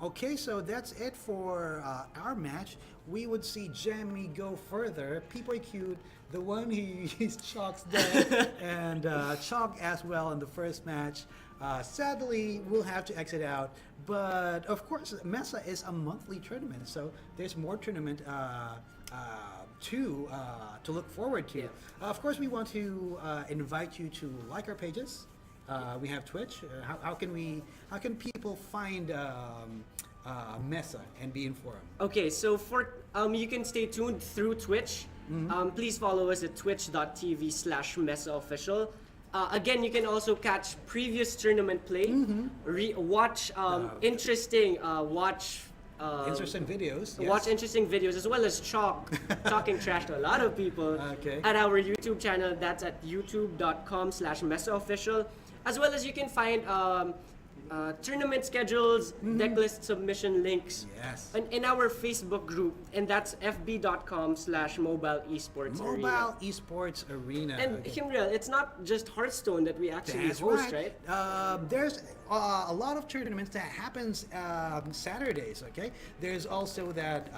Okay, so that's it for our match. We would see Jammy go further. PipoyCute, the one he's Chalk's dead, and Chalk as well in the first match. Sadly, we'll have to exit out. But of course, MeSA is a monthly tournament, so there's more tournament to look forward to. Yeah. Of course, we want to invite you to like our pages. We have Twitch. How can people find MeSA and be informed? Okay, so for you can stay tuned through Twitch. Please follow us at twitch.tv/MeSAofficial. Again, you can also catch previous tournament play, watch interesting Interesting videos. Yes. watch interesting videos, as well as talking trash to a lot of people Okay. at our YouTube channel. That's at youtube.com/MeSAofficial. As well as you can find tournament schedules, decklist submission links, Yes. in our Facebook group, and that's fb.com/Mobile Esports Arena. Mobile Esports Arena. And Okay. Himreal, it's not just Hearthstone that we actually That's host, right? There's a lot of tournaments that happens Saturdays. Okay. There's also that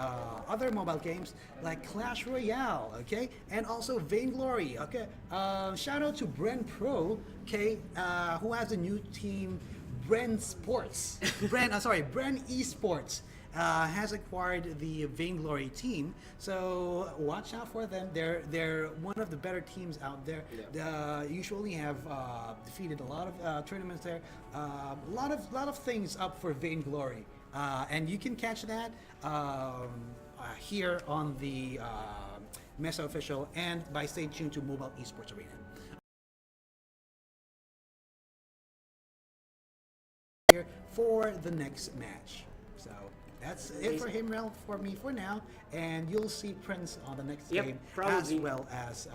other mobile games like Clash Royale. Okay, and also Vainglory. Okay. Shout out to Bren Pro. Okay, who has a new team. Bren Sports. Bren Esports has acquired the Vainglory team, so watch out for them. They're one of the better teams out there. Usually have defeated a lot of tournaments there. A lot of things up for Vainglory, and you can catch that here on the MeSA Official and by staying tuned to Mobile Esports Arena. For the next match. So that's it for him, for me for now, and you'll see Prince on the next game probably. as well as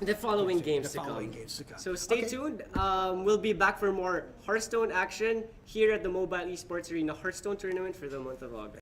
The following games the to following come. games to come. So stay Okay. tuned. We'll be back for more Hearthstone action here at the Mobile Esports Arena Hearthstone tournament for the month of August.